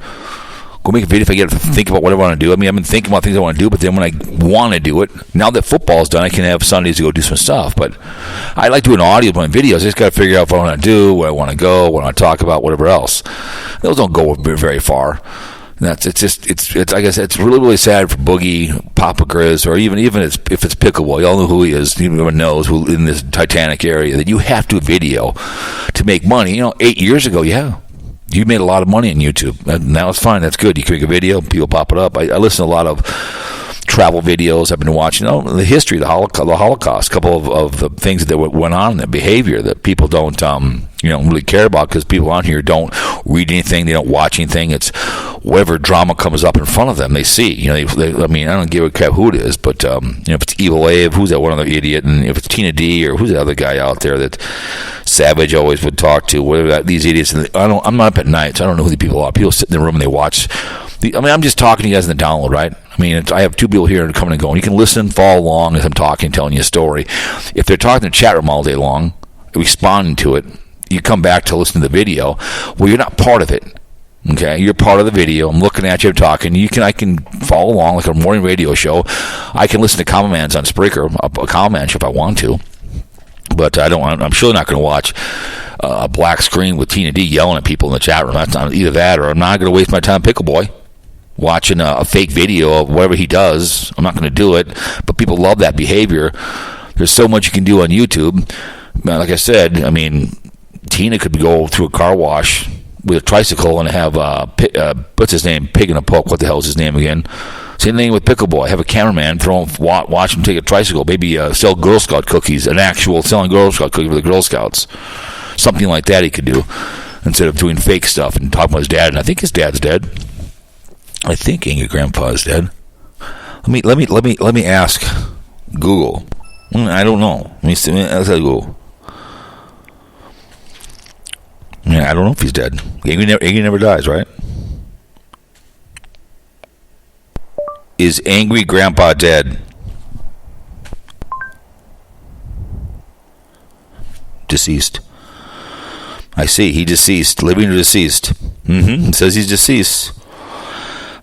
go make a video if I get to think about what I want to do. I mean, I've been thinking about things I want to do, but then when I want to do it, now that football's done, I can have Sundays to go do some stuff. But I like doing audio, doing videos. I just got to figure out what I want to do, where I want to go, what I want to talk about, whatever else. Those don't go very far. It's I guess it's really, really sad for Boogie, Papa Grizz, or even if it's Pickleball. Y'all know who he is. Everyone knows who in this Titanic area, that you have to do a video to make money. 8 years ago, you made a lot of money on YouTube. Now it's fine. That's good. You can make a video, people pop it up. I listen to a lot of travel videos. I've been watching the history, the Holocaust, a couple of the things that went on, the behavior that people don't really care about, because people on here don't read anything, they don't watch anything. It's whatever drama comes up in front of them, they see. I don't give a crap who it is, but if it's Evil Abe, who's that one other idiot, and if it's Tina D, or who's the other guy out there that Savage always would talk to, whatever these idiots. And I'm not up at night, so I don't know who the people are. People sit in the room and they watch. I'm just talking to you guys in the download, right? I have two people here coming and going. You can listen, follow along as I'm talking, telling you a story. If they're talking in the chat room all day long, responding to it, you come back to listen to the video. Well, you're not part of it. Okay, you're part of the video. I'm looking at you, I'm talking. I can follow along like a morning radio show. I can listen to Common Man's on Spreaker, a Common Man show if I want to. But I'm surely not going to watch a black screen with Tina D yelling at people in the chat room. That's not either that, or I'm not going to waste my time Pickleboy. watching a fake video of whatever he does. I'm not going to do it, but people love that behavior. There's so much you can do on YouTube. Like I said, I mean, Tina could go through a car wash with a tricycle and have what's his name, Pig in a Poke. What the hell is his name again? Same thing with Pickle Boy. Have a cameraman watch him take a tricycle. Maybe sell Girl Scout cookies, selling Girl Scout cookies for the Girl Scouts. Something like that he could do instead of doing fake stuff and talking about his dad. And I think his dad's dead. I think Angry Grandpa is dead. Let me ask Google. I don't know. Let me see. Let's Google. Yeah, I don't know if he's dead. Angry never dies, right? Is Angry Grandpa dead? Deceased. I see. He deceased. Living or deceased? It says he's deceased.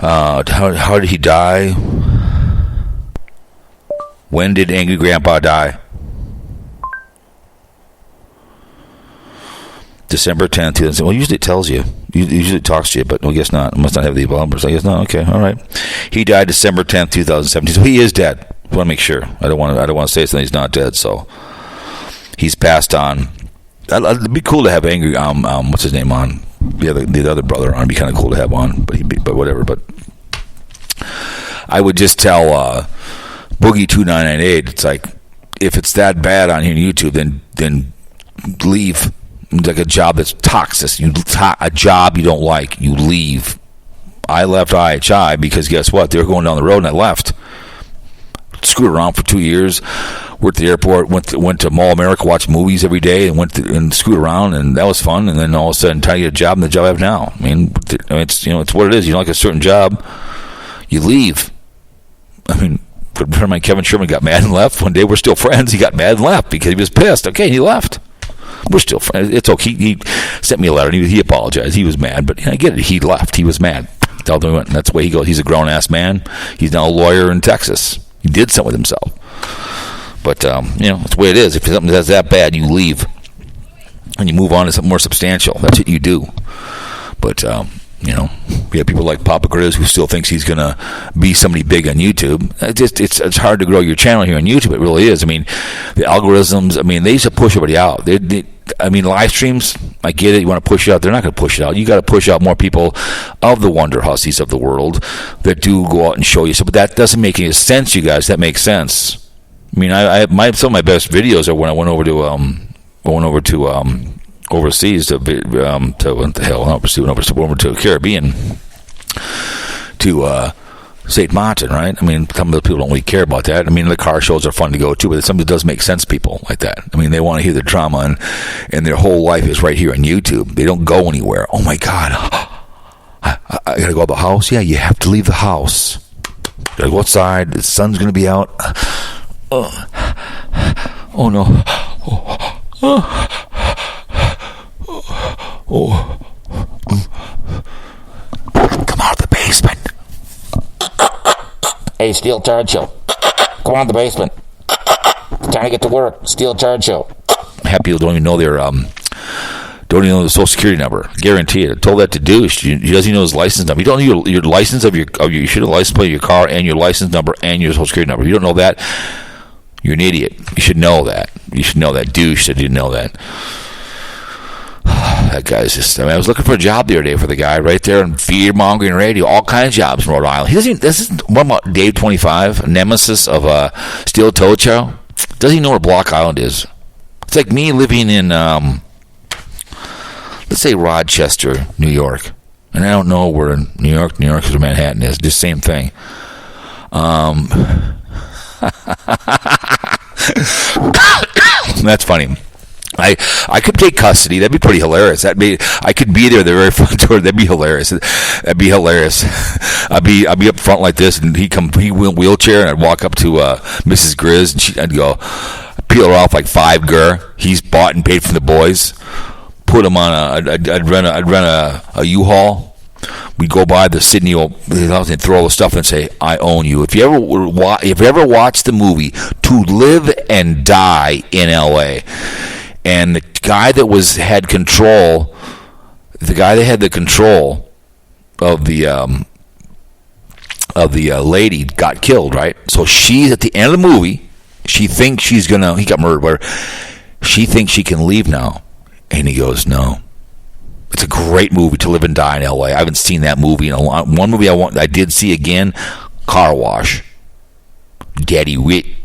How did he die? When did Angry Grandpa die? December 10th, 2000. Well, usually it tells you. Usually it talks to you, but I guess not. It must not have the numbers. I guess not. Okay, all right. He died December 10th, 2017. So he is dead. I want to make sure. I don't want to say something he's not dead. So he's passed on. It'd be cool to have Angry. What's his name on? The other brother on. It'd be kind of cool to have on, but whatever. But I would just tell Boogie2988. It's like, if it's that bad on here on YouTube, then leave. Like a job that's toxic. A job you don't like, you leave. I left IHI because guess what? They were going down the road and I left. Screwed around for 2 years. Worked at the airport. Went to Mall America, watched movies every day, and screwed around, and that was fun. And then all of a sudden, I get a job, and the job I have now. I mean, it's it's what it is. You don't like a certain job, you leave. I mean, a friend of mine, Kevin Sherman, got mad and left. One day, we're still friends. He got mad and left because he was pissed. Okay, he left. We're still friends. It's okay. He sent me a letter. And he apologized. He was mad, but I get it. He left. He was mad. That's the way he goes. He's a grown-ass man. He's now a lawyer in Texas. He did something with himself. But, it's the way it is. If something that's that bad, you leave. And you move on to something more substantial. That's what you do. But, we have people like Papa Grizz who still thinks he's going to be somebody big on YouTube. It's hard to grow your channel here on YouTube. It really is. I mean, the algorithms, they used to push everybody out. Live streams, I get it. You want to push it out. They're not going to push it out. You got to push out more people of the Wonder Hussies of the world that do go out and show you. So, but that doesn't make any sense, you guys. That makes sense. Some of my best videos are when I went over to overseas to what the hell? Over to the Caribbean to St. Martin, right? Some of the people don't really care about that. The car shows are fun to go to, but something that does make sense to people like that. They want to hear the drama, and their whole life is right here on YouTube. They don't go anywhere. Oh my God, I gotta go out the house. Yeah, you have to leave the house. You gotta go outside. The sun's gonna be out. Oh no. Come out of the basement. Hey, Steel Charge Show. Come on to the basement. Trying to get to work. Steel Charge Show. Half people don't even know their the Social Security number. Guarantee it. I told that to Douche. He doesn't know his license number. You don't know your license of your you should have license plate of your car and your license number and your Social Security number. You don't know that, you're an idiot. You should know that. Douche said you didn't know that. That guy's just. I was looking for a job the other day for the guy right there on fear mongering radio, all kinds of jobs in Rhode Island. He doesn't even. This is what about Dave 25, nemesis of Steel Toe Show? Doesn't he know where Block Island is? It's like me living in, let's say Rochester, New York, and I don't know where in New York is where Manhattan is. Just same thing. That's funny. I could take custody. That'd be pretty hilarious. I could be there at the very front door. That'd be hilarious. I'd be up front like this, and he wheelchair, and I'd walk up to Mrs. Grizz, and I'd go peel her off like 5 gur. He's bought and paid for the boys. Put him on I'd rent a U-Haul. We'd go by the Sydney and throw all the stuff and say, "I own you." If you ever watched the movie To Live and Die in L.A., and the guy that had the control of the lady got killed, right? So she's at the end of the movie. She thinks he got murdered, whatever. She thinks she can leave now. And he goes, no. It's a great movie, To Live and Die in L.A. I haven't seen that movie in a long. One movie I did see again, Car Wash. Daddy Rich.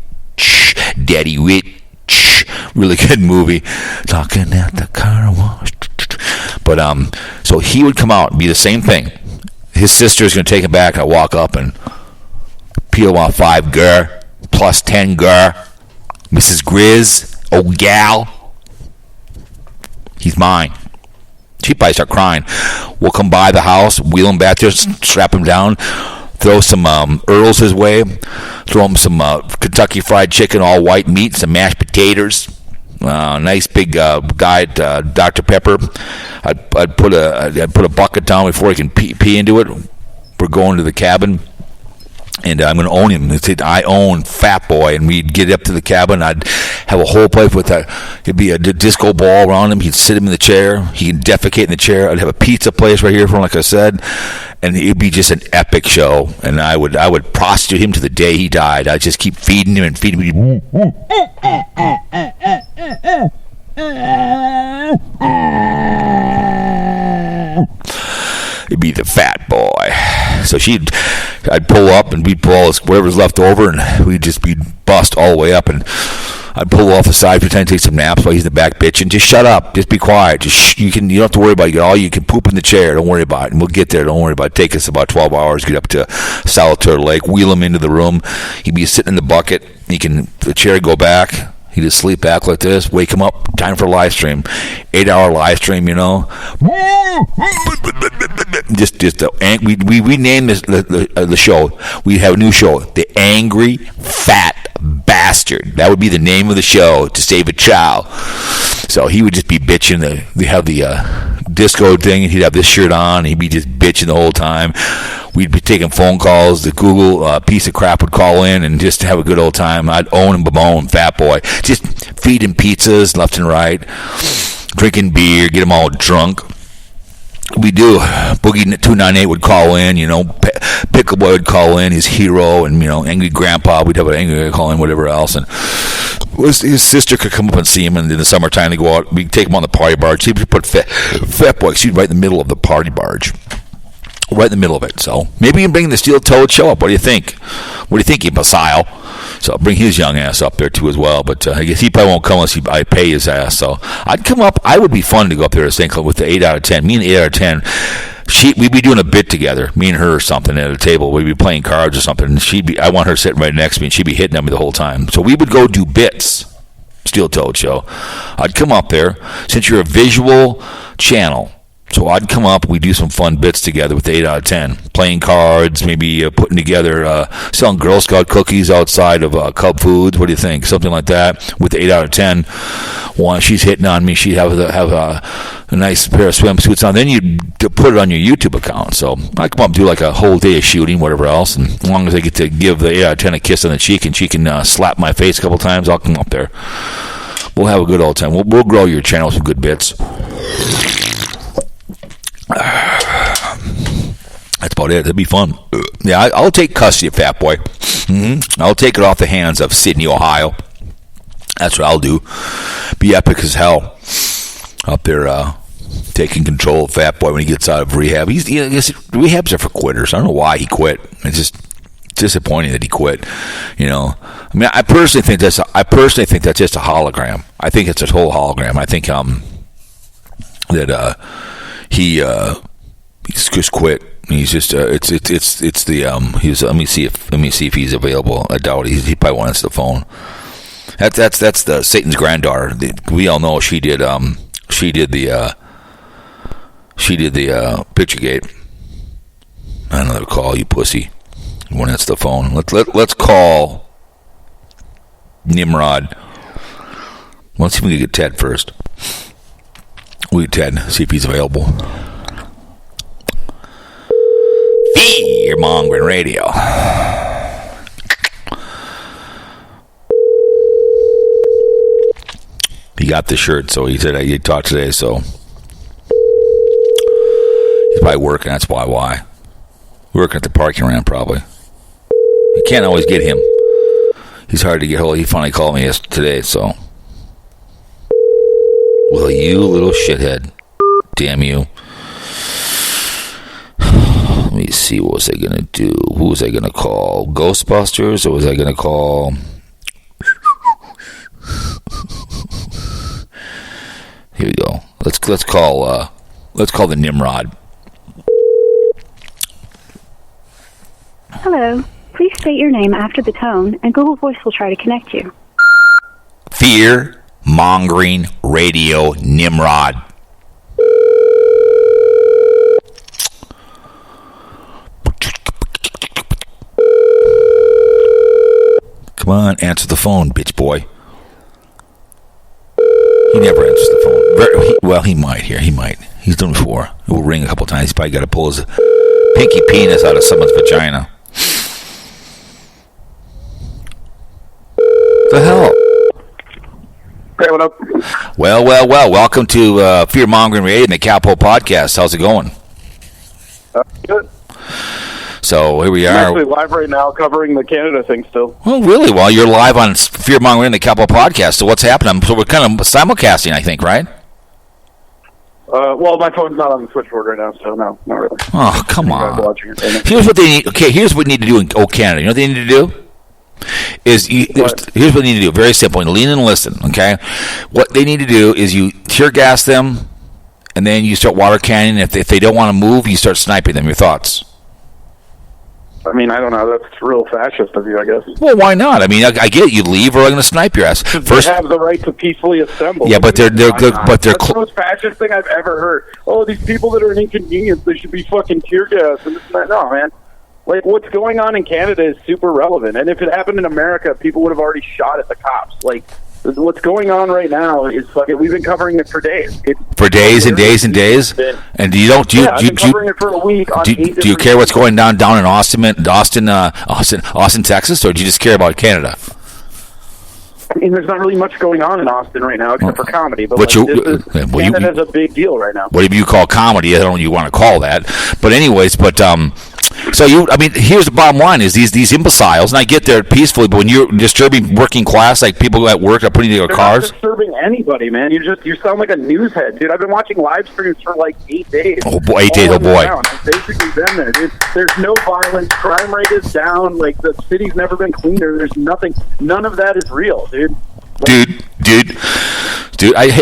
Really good movie. Talking at the car wash. But so he would come out and be the same thing. His sister's going to take him back and walk up and peel off 5 gur plus 10 gur. Mrs. Grizz, oh gal, he's mine. She'd probably start crying. We'll come by the house, wheel him back there, strap him down, throw some Earls his way, throw him some Kentucky Fried Chicken, all white meat, some mashed potatoes. Nice big guy, Dr. Pepper. I'd put a bucket down before he can pee into it. We're going to the cabin, and I'm going to own him. I own Fat Boy, and we'd get up to the cabin. I'd have a whole place with it'd be a disco ball around him. He'd sit him in the chair. He can defecate in the chair. I'd have a pizza place right here for him, like I said, and it'd be just an epic show. And I would prostitute him to the day he died. I'd just keep feeding him and feeding him. It'd be the Fat Boy. So I'd pull up and we'd pull all whatever's left over, and we'd just be bust all the way up, and I'd pull off the side, pretend to take some naps while he's in the back bitching. Just shut up. Just be quiet. You don't have to worry about it. You can poop in the chair. Don't worry about it. And we'll get there. Don't worry about it. Take us about 12 hours. Get up to Solitaire Lake. Wheel him into the room. He'd be sitting in the bucket. The chair would go back. He'd just sleep back like this. Wake him up. Time for a live stream. 8-hour live stream, you know. We named the show. We have a new show, The Angry Fat Bastard. That would be the name of the show to save a child. So he would just be bitching. They have the disco thing, and he'd have this shirt on, and he'd be just bitching the whole time. We'd be taking phone calls. The Google piece of crap would call in and just have a good old time. I'd own him, Bamone, Fat Boy. Just feed him pizzas left and right, drinking beer, get him all drunk. We do. BOOGIE2988 would call in, you know. Pickle Boy would call in, his hero, and, you know, Angry Grandpa. We'd have an angry guy call in, whatever else. And his sister could come up and see him, and in the summertime they go out. We'd take him on the party barge. He'd put Fat Boy, right in the middle of the party barge. Right in the middle of it. So maybe you can bring the steel-toed show up. What do you think? What do you think, you imbecile? So I'll bring his young ass up there too as well. But I guess he probably won't come unless I pay his ass. So I'd come up. I would be fun to go up there to St. Club with the 8 out of 10. Me and 8 out of 10. We'd be doing a bit together, me and her or something at a table. We'd be playing cards or something. And I want her sitting right next to me, and she'd be hitting at me the whole time. So we would go do bits. Steel-toed show. I'd come up there. Since you're a visual channel, so I'd come up, we'd do some fun bits together with the 8 out of 10. Playing cards, maybe putting together, selling Girl Scout cookies outside of Cub Foods. What do you think? Something like that with the 8 out of 10. She's hitting on me. She'd have a nice pair of swimsuits on. Then you'd put it on your YouTube account. So I'd come up and do like a whole day of shooting, whatever else. And as long as I get to give the 8 out of 10 a kiss on the cheek and she can slap my face a couple times, I'll come up there. We'll have a good old time. We'll grow your channel with some good bits. That's about it. It'll be fun. Yeah, I'll take custody of Fat Boy. I'll take it off the hands of Sydney, Ohio. That's what I'll do. Be epic as hell up there, taking control of Fat Boy when he gets out of rehab. Rehabs are for quitters. I don't know why he quit. It's just disappointing that he quit. You know, I mean, I personally think that's just a hologram. I think it's a whole hologram. I think that he's just quit. He's just it's the he's let me see if he's available. I doubt he probably wants the phone. That's the Satan's granddaughter. We all know she did the Picturegate. Another call, you pussy. When it's the phone, let's call Nimrod. Let's see if we can get Ted first. We get Ted, see if he's available. Fear Mongering Radio. He got the shirt, so he said I talked today, so he's probably working. That's why. Working at the parking ramp, probably. You can't always get him. He's hard to get hold of. He finally called me today, so. Well, you little shithead. Damn you. Let me see, what was I going to do? Who was I going to call? Ghostbusters, or was I going to call... Here we go. Let's call the Nimrod. Hello. Please state your name after the tone, and Google Voice will try to connect you. Fear-mongering radio Nimrod. Come on, answer the phone, bitch boy. He never answers the phone. Well, he might here. He might. He's done before. It will ring a couple times. He's probably got to pull his pinky penis out of someone's vagina. The hell? Hey, what up? Well. Welcome to Fear Mongering Radio and the Capo Podcast. How's it going? Good. So here we are. I'm actually live right now covering the Canada thing still. Oh, really? Well, you're live on Fear Mongering and the Capo Podcast. So what's happening? So we're kind of simulcasting, I think, right? Well, my phone's not on the switchboard right now, so no, not really. Oh, come on. Here's what they need. Okay, here's what we need to do in Canada. You know what they need to do? Here's what they need to do. Very simple. And lean and listen, okay? What they need to do is you tear gas them, and then you start water cannon. If they don't want to move, you start sniping them. Your thoughts? I mean, I don't know. That's real fascist of you, I guess. Well, why not? I mean, I get it. You leave, or I'm going to snipe your ass. First, they have the right to peacefully assemble. Yeah, but they're good. But they're that's the most fascist thing I've ever heard. Oh, these people that are an inconvenience, they should be fucking tear gas and this and that. No, man. Like, what's going on in Canada is super relevant. And if it happened in America, people would have already shot at the cops. Like, what's going on right now is fucking. We've been covering it for days. For days and days and days. And I've been covering it for a week. Do you care what's going down in Austin, Texas, or do you just care about Canada? I mean, there's not really much going on in Austin right now except for comedy. But Canada's a big deal right now. Whatever you call comedy, I don't know what you want to call that. But anyways, so here's the bottom line: is these imbeciles, and I get there peacefully, but when you're disturbing working class, like people at work are putting together cars. Not disturbing anybody, man. You sound like a newshead, dude. I've been watching live streams for like 8 days. Oh boy, 8 days, oh boy. I've basically been there, dude. There's no violence. Crime rate is down. Like, the city's never been cleaner. There's nothing. None of that is real, dude. Dude.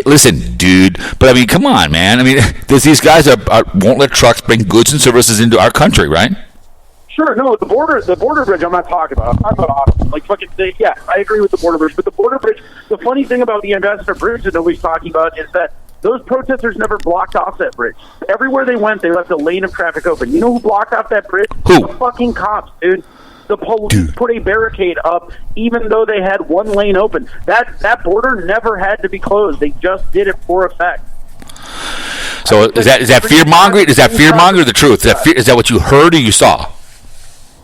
Listen, dude. But I mean, come on, man. I mean, these guys won't let trucks bring goods and services into our country, right? Sure, no, the border bridge I'm not talking about. I'm talking about Austin. Like, fucking, yeah, I agree with the border bridge. But the border bridge, the funny thing about the Ambassador Bridge that nobody's talking about is that those protesters never blocked off that bridge. Everywhere they went, they left a lane of traffic open. You know who blocked off that bridge? Who? The fucking cops, dude. The police put a barricade up, even though they had one lane open. That border never had to be closed. They just did it for effect. So is that fear mongering? Is that fear mongering or the truth? Is that what you heard or you saw?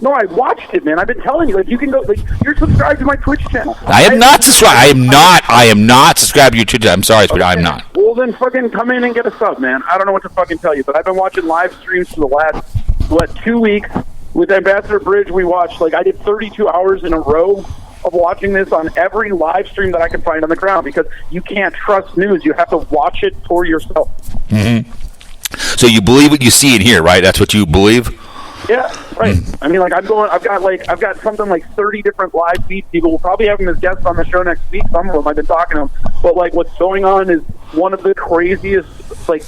No, I watched it, man. I've been telling you. Like, you can go. Like, you're subscribed to my Twitch channel. I am not subscribed. I am not subscribed to your Twitch. I'm sorry, but I'm not. Well, then fucking come in and get a sub, man. I don't know what to fucking tell you, but I've been watching live streams for the last 2 weeks. With Ambassador Bridge, we watched, I did 32 hours in a row of watching this on every live stream that I can find on the ground, because you can't trust news. You have to watch it for yourself. Mm-hmm. So you believe what you see and hear, right? That's what you believe? Yeah, right. I mean, I've got something like 30 different live feeds. People will probably have them as guests on the show next week. Some of them I've been talking to them. But, what's going on is one of the craziest,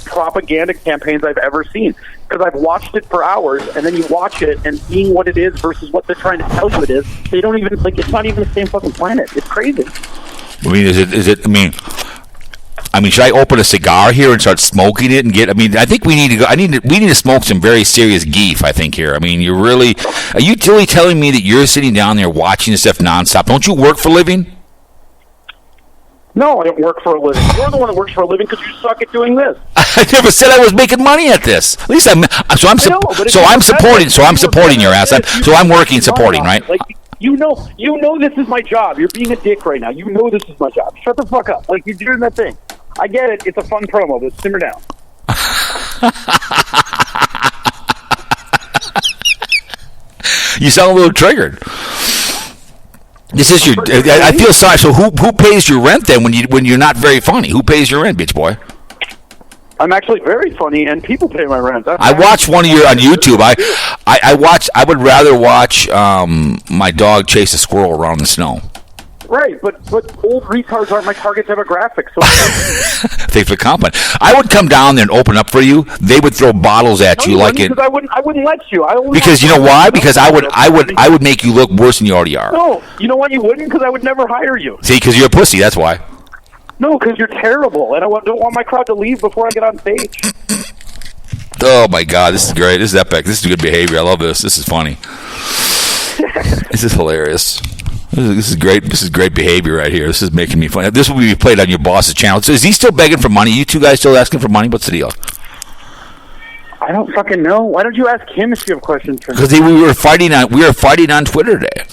propaganda campaigns I've ever seen. Because I've watched it for hours, and then you watch it, and seeing what it is versus what they're trying to tell you it is, they don't even, it's not even the same fucking planet. It's crazy. I mean, should I open a cigar here and start smoking it and I think we need to go. We need to smoke some very serious geef, I think, here. I mean, are you really telling me that you're sitting down there watching this stuff nonstop? Don't you work for a living? No, I don't work for a living. You're the one that works for a living because you suck at doing this. I never said I was making money at this. At least I'm supporting your ass. I'm working supporting, right? You know this is my job. You're being a dick right now. You know this is my job. Shut the fuck up. You're doing that thing. I get it. It's a fun promo, but simmer down. You sound a little triggered. This is your. I feel sorry. So who pays your rent then when you're not very funny? Who pays your rent, bitch boy? I'm actually very funny, and people pay my rent. I watched one of your on YouTube. I watched. I would rather watch my dog chase a squirrel around the snow. Right, but old retards aren't my target demographic. So thanks for the compliment. I would come down there and open up for you. They would throw bottles at you like it. Because I wouldn't let you. Because you know why? Because I would make you look worse than you already are. No, you know why you wouldn't? Because I would never hire you. See, because you're a pussy. That's why. No, because you're terrible, and I don't want my crowd to leave before I get on stage. Oh my God, this is great. This is epic. This is good behavior. I love this. This is funny. This is hilarious. This is great. This is great behavior right here. This is making me funny. This will be played on your boss's channel. So is he still begging for money? You two guys still asking for money? What's the deal? I don't fucking know. Why don't you ask him if you have questions for him? Because we were fighting on Twitter today.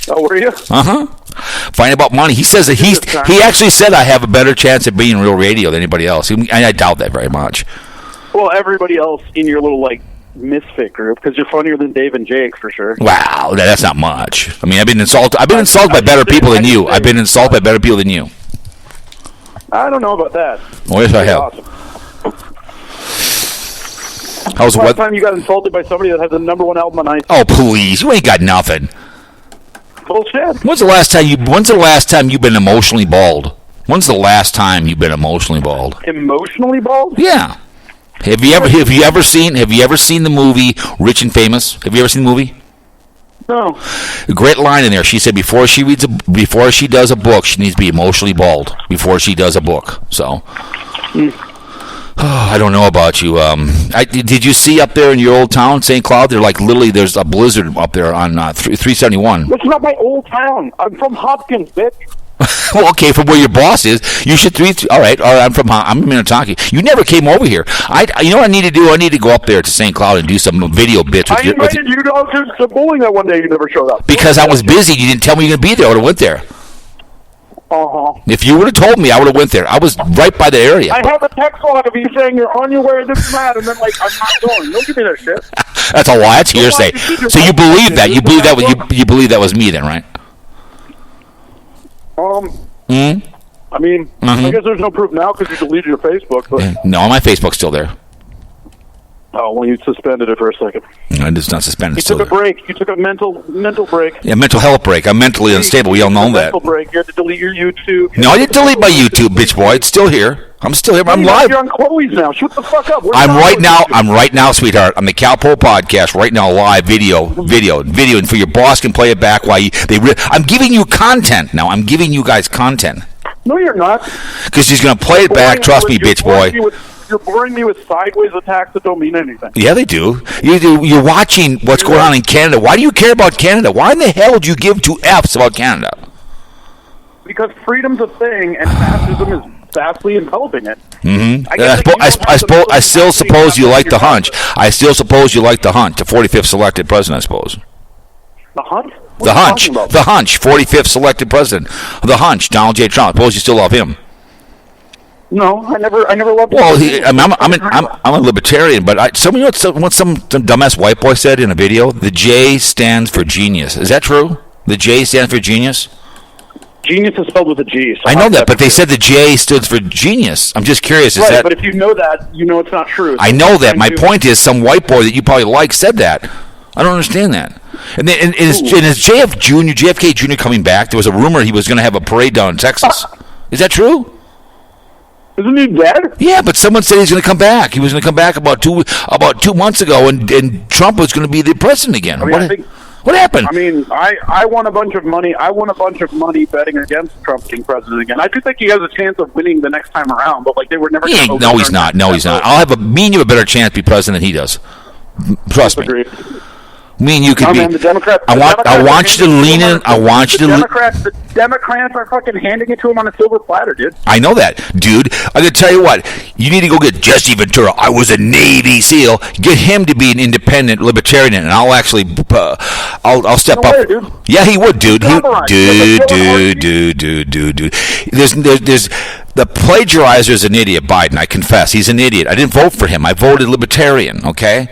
Oh, were you? Fighting about money. He says that he actually said I have a better chance at being real radio than anybody else. And I doubt that very much. Well, everybody else in your little misfit group, because you're funnier than Dave and Jake for sure. Wow, that's not much. I mean, I've been insulted by better people than you. I've been insulted by better people than you. I don't know about that. Well, yes, I have. Awesome. How's the last time you got insulted by somebody that has the #1 album on iTunes? Oh, please, you ain't got nothing. Bullshit. When's the last time you've been emotionally bald? When's the last time you've been emotionally bald? Emotionally bald? Yeah. Have you ever seen the movie Rich and Famous? Have you ever seen the movie? No. A great line in there. She said before she does a book, she needs to be emotionally bald before she does a book. So, I don't know about you. Did you see up there in your old town, St. Cloud? They're literally there's a blizzard up there on 371. That's not my old town. I'm from Hopkins, bitch. Well, okay, from where your boss is, you should all right. I'm in Minnetonka. You never came over here. You know what I need to do? I need to go up there to St. Cloud and do some video bits. I invited you to bowling that one day. You never showed up because I was busy. You didn't tell me you were going to be there. I would have went there. If you would have told me, I would have went there. I was right by the area. I have a text log of you saying you're on your way to this and that, and then I'm not going. Don't give me that shit. That's a lie. That's hearsay. So you believe that? You believe that was me then, right? I mean, I guess there's no proof now because you deleted your Facebook. But no, my Facebook's still there. Oh, well, you suspended it for a second. It's not suspended. You took a break. You took a mental break. Yeah, mental health break. I'm mentally unstable. We all know that. Mental break. You had to delete your YouTube. No, I didn't delete my YouTube, bitch boy. It's still here. I'm still here. I'm live. You're on Chloe's now. Shut the fuck up. I'm right now, sweetheart. I'm the Calpol podcast right now, live video, and for your boss can play it back while I'm giving you content now. I'm giving you guys content. No, you're not. Because he's going to play it back. Trust me, bitch boy. You're boring me with sideways attacks that don't mean anything. Yeah, they do. You're watching what's going on in Canada. Why do you care about Canada? Why in the hell do you give two Fs about Canada? Because freedom's a thing, and fascism is vastly enveloping it. Mm-hmm. I still suppose you like the hunch. I still suppose you like the hunt, the 45th selected president, I suppose. The hunt? The hunch. The hunch. 45th selected president. The hunch. Donald J. Trump. I suppose you still love him. No, I never loved him. Well, I'm a libertarian, but what some dumbass white boy said in a video? The J stands for genius. Is that true? The J stands for genius? Genius is spelled with a G. So I know that, but they said the J stood for genius. I'm just curious. Right, but if you know that, you know it's not true. So I know that. My point is, some white boy that you probably like said that. I don't understand that. And is JFK Jr. coming back? There was a rumor he was going to have a parade down in Texas. Is that true? Isn't he dead? Yeah, but someone said he's going to come back. He was going to come back about 2 months ago, and Trump was going to be the president again. What happened? I mean, I won a bunch of money. I won a bunch of money betting against Trump being president again. I do think he has a chance of winning the next time around, but they were never. No, he's not. No, he's not. Me and you have a better chance to be president than he does. Trust me. Agreed. Me and you could be. Man, the Democrats. I want you to lean in. The Democrats are fucking handing it to him on a silver platter, dude. I know that, dude. I'm gonna tell you what. You need to go get Jesse Ventura. I was a Navy SEAL. Get him to be an independent libertarian, and I'll actually, I'll step up. Way, dude. Yeah, he would, dude. Dude. There's the plagiarizer is an idiot. Biden, I confess, he's an idiot. I didn't vote for him. I voted libertarian. Okay.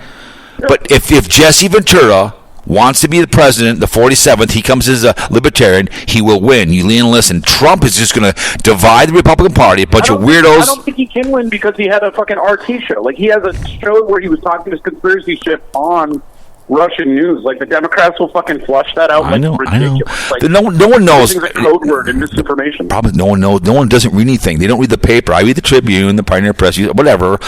But if Jesse Ventura wants to be the president, the 47th. He comes as a libertarian. He will win. You lean and listen. Trump is just going to divide the Republican Party. A bunch of weirdos. I don't think he can win because he had a fucking RT show. Like, he has a show where he was talking his conspiracy shit on Russian news. Like, the Democrats will fucking flush that out. I know. Like, no one knows. Everything's a code word and misinformation. Probably no one knows. No one doesn't read anything. They don't read the paper. I read the Tribune, the Pioneer Press, whatever.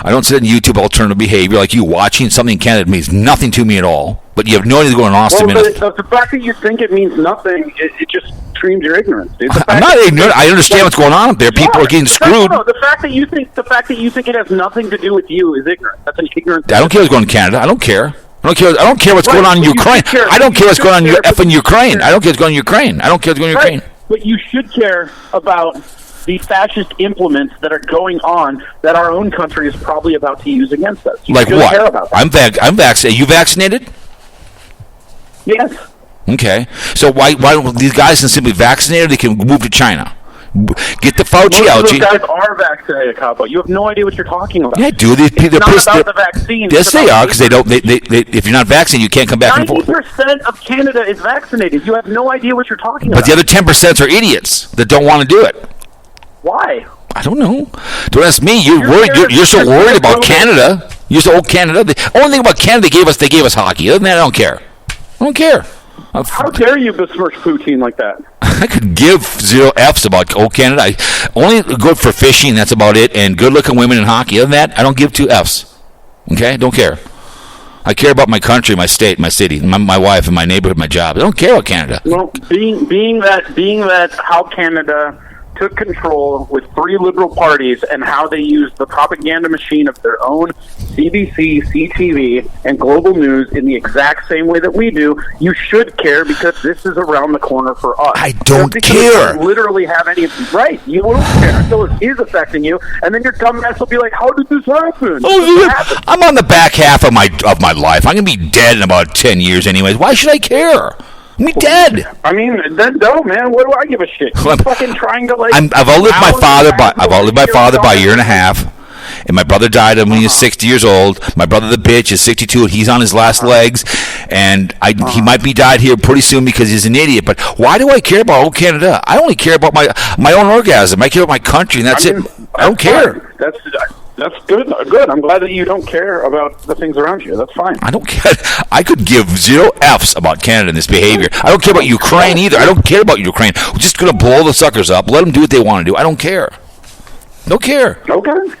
I don't sit on YouTube alternative behavior like you. Watching something in Canada means nothing to me at all. But you have no idea what's going on in Austin. Well, the fact that you think it means nothing, it just screams your ignorance. Dude. I'm not ignorant. I understand what's going on up there. People are getting screwed. No, the fact that you think it has nothing to do with you is ignorant. That's an ignorant. I don't care what's going on in Canada. I don't care. I don't care what's going on in Ukraine. I don't care what's going on in effing Ukraine. I don't care what's going on in Ukraine. I don't care what's going on in Ukraine. But you should care about the fascist implements that are going on that our own country is probably about to use against us. You like what? Care about that. I'm vaccinated. Are you vaccinated? Yes. Okay. So why don't these guys can simply vaccinate or they can move to China? Get the Fauci out. Those guys are vaccinated, Capo. You have no idea what you're talking about. Yeah, dude. They're not about the vaccine. Yes, they are, because they don't. They, if you're not vaccinated, you can't come back and forth. 90% of Canada is vaccinated. You have no idea what you're talking about. But the other 10% are idiots that don't want to do it. Why? I don't know. Don't ask me. You're worried. You're so worried about Canada. You're so old Canada. The only thing about Canada they gave us hockey. Other than that, I don't care. I don't care. How dare you besmirch Putin like that? I could give 0 F's about old Canada. Only good for fishing, that's about it, and good-looking women in hockey. Other than that, I don't give 2 F's. Okay? Don't care. I care about my country, my state, my city, my wife, and my neighborhood, my job. I don't care about Canada. Well, being that how Canada took control with 3 liberal parties and how they used the propaganda machine of their own CBC, CTV, and global news in the exact same way that we do, you should care because this is around the corner for us. I don't care. You don't literally have any... Right, you won't care until it is affecting you, and then your dumbass will be like, how did this happen? I'm on the back half of my life. I'm going to be dead in about 10 years anyways. Why should I care? I'm dead. I mean, then no, man. What do I give a shit? I'm fucking trying to like. I've outlived my father by a year and a half, and my brother died when he was 60 years old. My brother, the bitch, is 62, and he's on his last legs, and he might be died here pretty soon because he's an idiot. But why do I care about old Canada? I only care about my own orgasm. I care about my country, and that's it. I don't care. That's good. Good. I'm glad that you don't care about the things around you. That's fine. I don't care. I could give 0 F's about Canada and this behavior. I don't care about Ukraine either. I don't care about Ukraine. We're just going to blow the suckers up. Let them do what they want to do. I don't care. Don't care. Okay.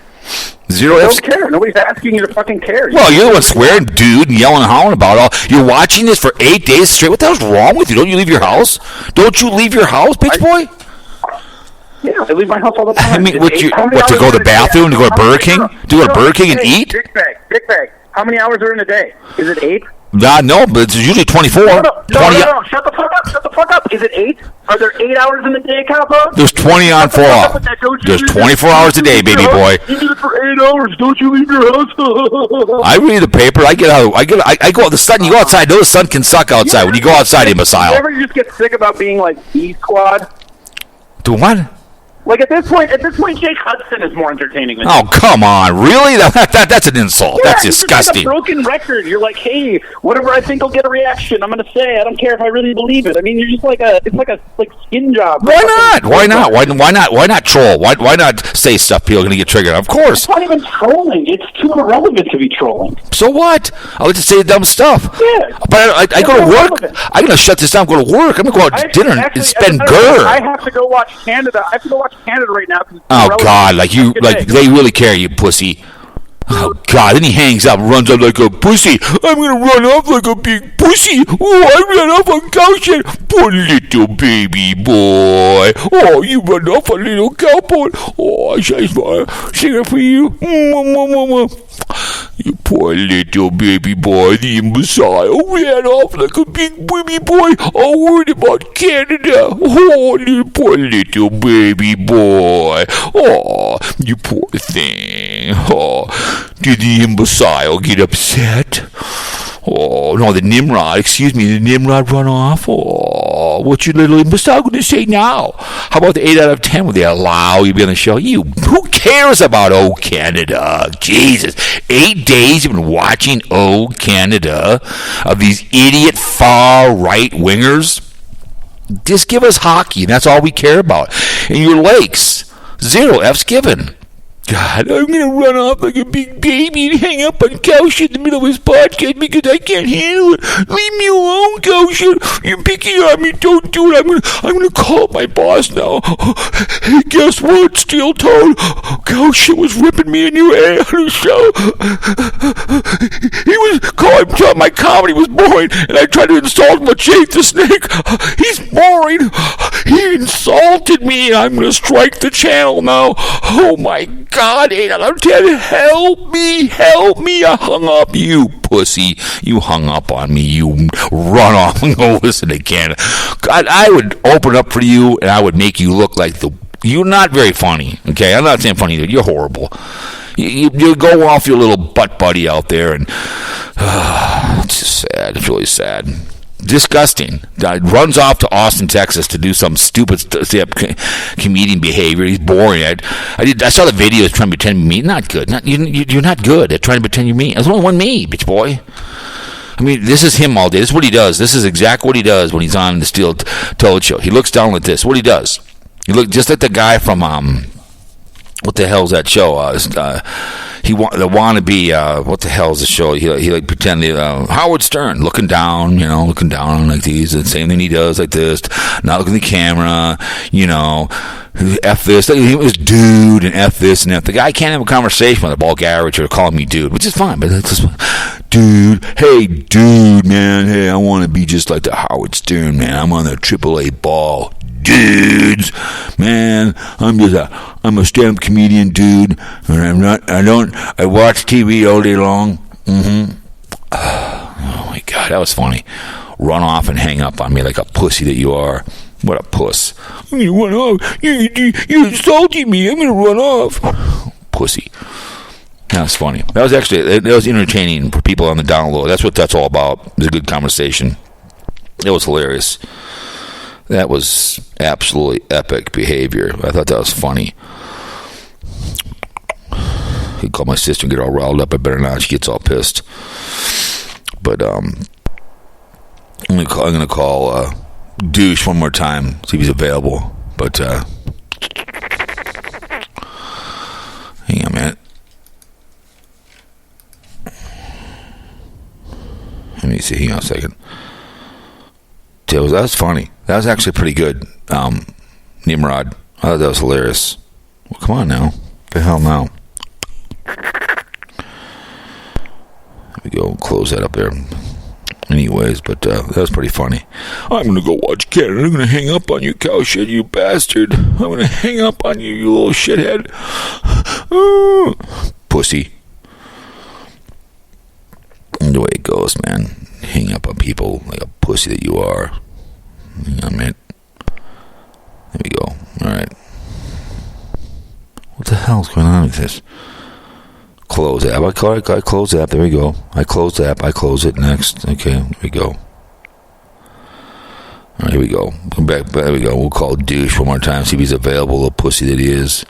0 F's. Don't care. Nobody's asking you to fucking care. Well, you're the one swearing, dude, and yelling and howling about all. You're watching this for 8 days straight. What the hell's wrong with you? Don't you leave your house? Don't you leave your house, bitch boy? Yeah, I leave my house all the time. I mean, to go to the bathroom, to go to Burger King? To go to Burger King and eat? Dick bag. How many hours are in a day? Is it 8? No, but it's usually 24. No, shut the fuck up. Is it 8? Are there 8 hours in the day, Capo? There's 20 on 4 off. There's 24 hours a day, baby boy. You do it for 8 hours. Don't you leave your house? I read the paper. I go out. The sun. You go outside. No, the sun can suck outside. When you go outside, imbecile. You ever just get sick about being like B Squad? Do what? Like at this point, Jake Hudson is more entertaining than Oh, come on. Really? That's an insult. Yeah, that's disgusting. It's like a broken record. You're like, hey, whatever I think will get a reaction, I'm going to say. I don't care if I really believe it. I mean, you're just it's like a skin job. Why not? Why not troll? Why not say stuff people are going to get triggered? Of course. It's not even trolling. It's too irrelevant to be trolling. So what? I like to say dumb stuff. Yeah. But I go to work. I'm going to shut this down, go to work. I'm going to go out to dinner and spend girl. I have to go watch Canada. I have to go watch Canada right now. Oh God! They really care, you pussy. Oh God! Then he hangs up, runs up like a pussy. I'm gonna run off like a big pussy. Oh, I ran off on couch. Poor little baby boy. Oh, you run off a little cowboy. Oh, I sing it for you. You poor little baby boy, the imbecile, ran off like a big baby boy. I'm worried about Canada. Oh, you poor little baby boy. Oh, you poor thing. Oh, did the imbecile get upset? Oh, no, the Nimrod run off. Oh. all. What you literally missed out going to say now? How about the 8 out of 10? Will they allow you to be on the show? Who cares about O Canada? Jesus. 8 days you've been watching O Canada of these idiot far right wingers. Just give us hockey, and that's all we care about. And your lakes, 0 F's given. God, I'm going to run off like a big baby and hang up on cow shit in the middle of his podcast because I can't handle it. Leave me alone, cow shit. You're picking on me. Don't do it. I'm going to call up my boss now. Hey, guess what, Steel Toad? Cow shit was ripping me a new A on his show. He was telling my comedy was boring, and I tried to insult him with Jake the Snake. He's boring. He insulted me, and I'm going to strike the channel now. Oh, my God, 8 out of 10, help me, I hung up, you pussy, you hung up on me, you run off and go listen to Canada. God, I would open up for you, and I would make you look like you're not very funny, okay, I'm not saying funny, you're horrible. You go off your little butt buddy out there, and it's just sad, it's really sad. Disgusting. Runs off to Austin, Texas to do some stupid comedian behavior. He's boring. I saw the videos trying to pretend me. Not good. You're not good at trying to pretend you're me. There's only one me, bitch boy. I mean, this is him all day. This is what he does. This is exactly what he does when he's on the Steel Toad Show. He looks down like this. What he does. He looks just like the guy from what the hell's that show? The wannabe. What the hell's the show? He like pretended Howard Stern, looking down like these. The same thing he does, like this. Not looking at the camera. F this. He was dude and F this and F. The guy can't have a conversation with a Bulgarian or calling me dude, which is fine. But it's just, dude, hey, dude, man, hey, I want to be just like the Howard Stern, man. I'm on the AAA ball. Dudes, man, I'm a stand-up comedian, dude, and I watch TV all day long. Oh my God, that was funny. Run off and hang up on me like a pussy that you are. What a puss. You run off. You're insulting me. I'm gonna run off. Pussy. That was funny. That was entertaining for people on the down low. That's what that's all about. It was a good conversation. It was hilarious. That was absolutely epic behavior. I thought that was funny. He'd call my sister and get all riled up. I better not. She gets all pissed. But I'm gonna call Douche one more time, see if he's available. But hang on a minute. Let me see. Hang on a second. That was funny. That was actually pretty good. Nimrod. I thought that was hilarious. Well, come on now. What the hell now? Let me go close that up there. Anyways, but that was pretty funny. I'm going to go watch Canada. I'm going to hang up on you, cow shit, you bastard. I'm going to hang up on you, you little shithead. Pussy. And the way it goes, man. Hang up on people like a pussy that you are. Hang on, man. There we go. Alright. What the hell's going on with this? Close app. I close the app. There we go. I close the app. I close it. Next. Okay. There we go. Alright, here we go. Come back. There we go. We'll call Douche one more time. See if he's available. Little pussy that he is.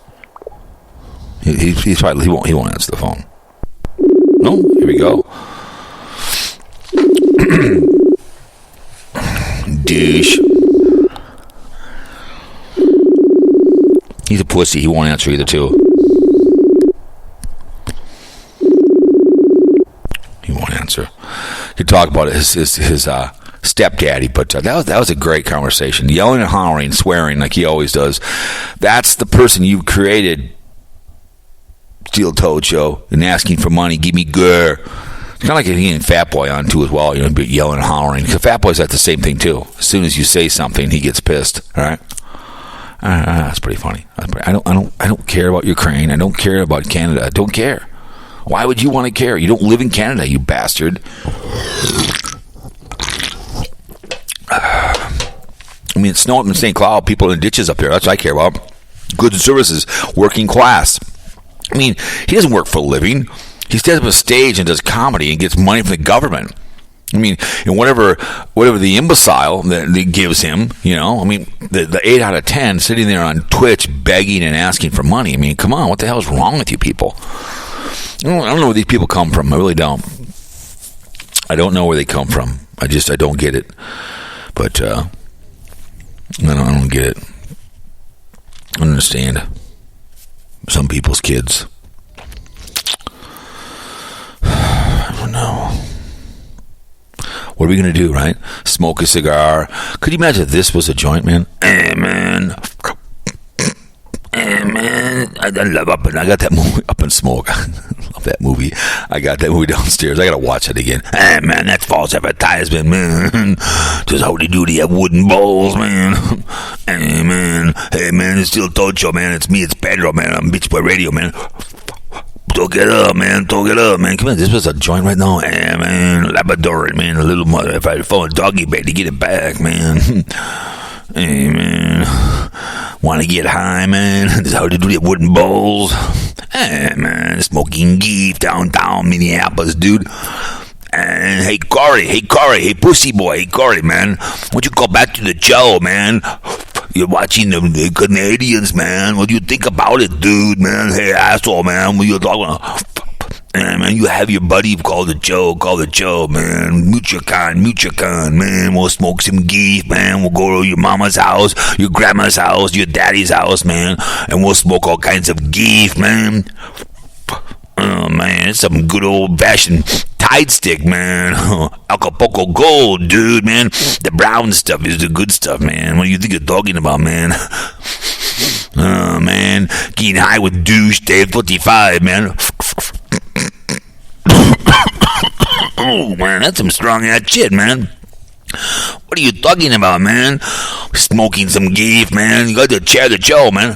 He's probably, he won't answer the phone. No? Here we go. Douche. He's a pussy. He won't answer either, too. He won't answer. He talk about his stepdaddy, but that was a great conversation. Yelling and hollering, swearing like he always does. That's the person you created, Steel Toad Show, and asking for money. Give me grr. It's kind of like getting Fat Boy on too as well. Yelling and hollering. Because Fat Boy's like the same thing too. As soon as you say something, he gets pissed. All right. That's pretty funny. I don't care about Ukraine. I don't care about Canada. I don't care. Why would you want to care? You don't live in Canada, you bastard. I mean, it's snowing in St. Cloud. People in ditches up there. That's what I care about. Goods and services. Working class. I mean, he doesn't work for a living. He stands up on a stage and does comedy and gets money from the government. I mean, and whatever the imbecile that gives him, you know, I mean, the 8 out of 10 sitting there on Twitch begging and asking for money. I mean, come on, what the hell is wrong with you people? I don't know where these people come from. I really don't. I don't know where they come from. I don't get it. But I don't get it. I don't understand some people's kids. I don't know. What are we going to do, right? Smoke a cigar. Could you imagine if this was a joint, man? Hey, man. Hey, man. I love Up and I got that movie, Up and Smoke. I love that movie. I got that movie downstairs. I got to watch it again. Hey, man, that's false advertisement, man. Just howdy doody have wooden bowls, man. Hey, man. Hey, man, it's still Tocho, man. It's me. It's Pedro, man. I'm Beach Boy Radio, man. Talk it up, man. Talk it up, man. Come on, this was a joint right now. Hey, man. Labrador, man. A little mother. If I phone a doggy bag to get it back, man. Hey, man. Want to get high, man? This is how they do the wooden bowls. Hey, man. Smoking geef downtown Minneapolis, dude. And hey, Corey. Hey, pussy boy. Hey, Corey, man. Why don't you go back to the show, man? You're watching the Canadians, man. What do you think about it, dude, man? Hey, asshole, man. What you talking about? Hey, man, you have your buddy call the Joe, man. Muchacon, man. We'll smoke some geef, man. We'll go to your mama's house, your grandma's house, your daddy's house, man. And we'll smoke all kinds of geef, man. Oh, man, it's some good old-fashioned Tide stick, man. Acapulco Gold, dude, man. The brown stuff is the good stuff, man. What do you think you're talking about, man? Oh, man. Getting high with douche, Dave 45, man. Oh, man, that's some strong-ass shit, man. What are you talking about, man? Smoking some geef, man. You got to chair the show, man.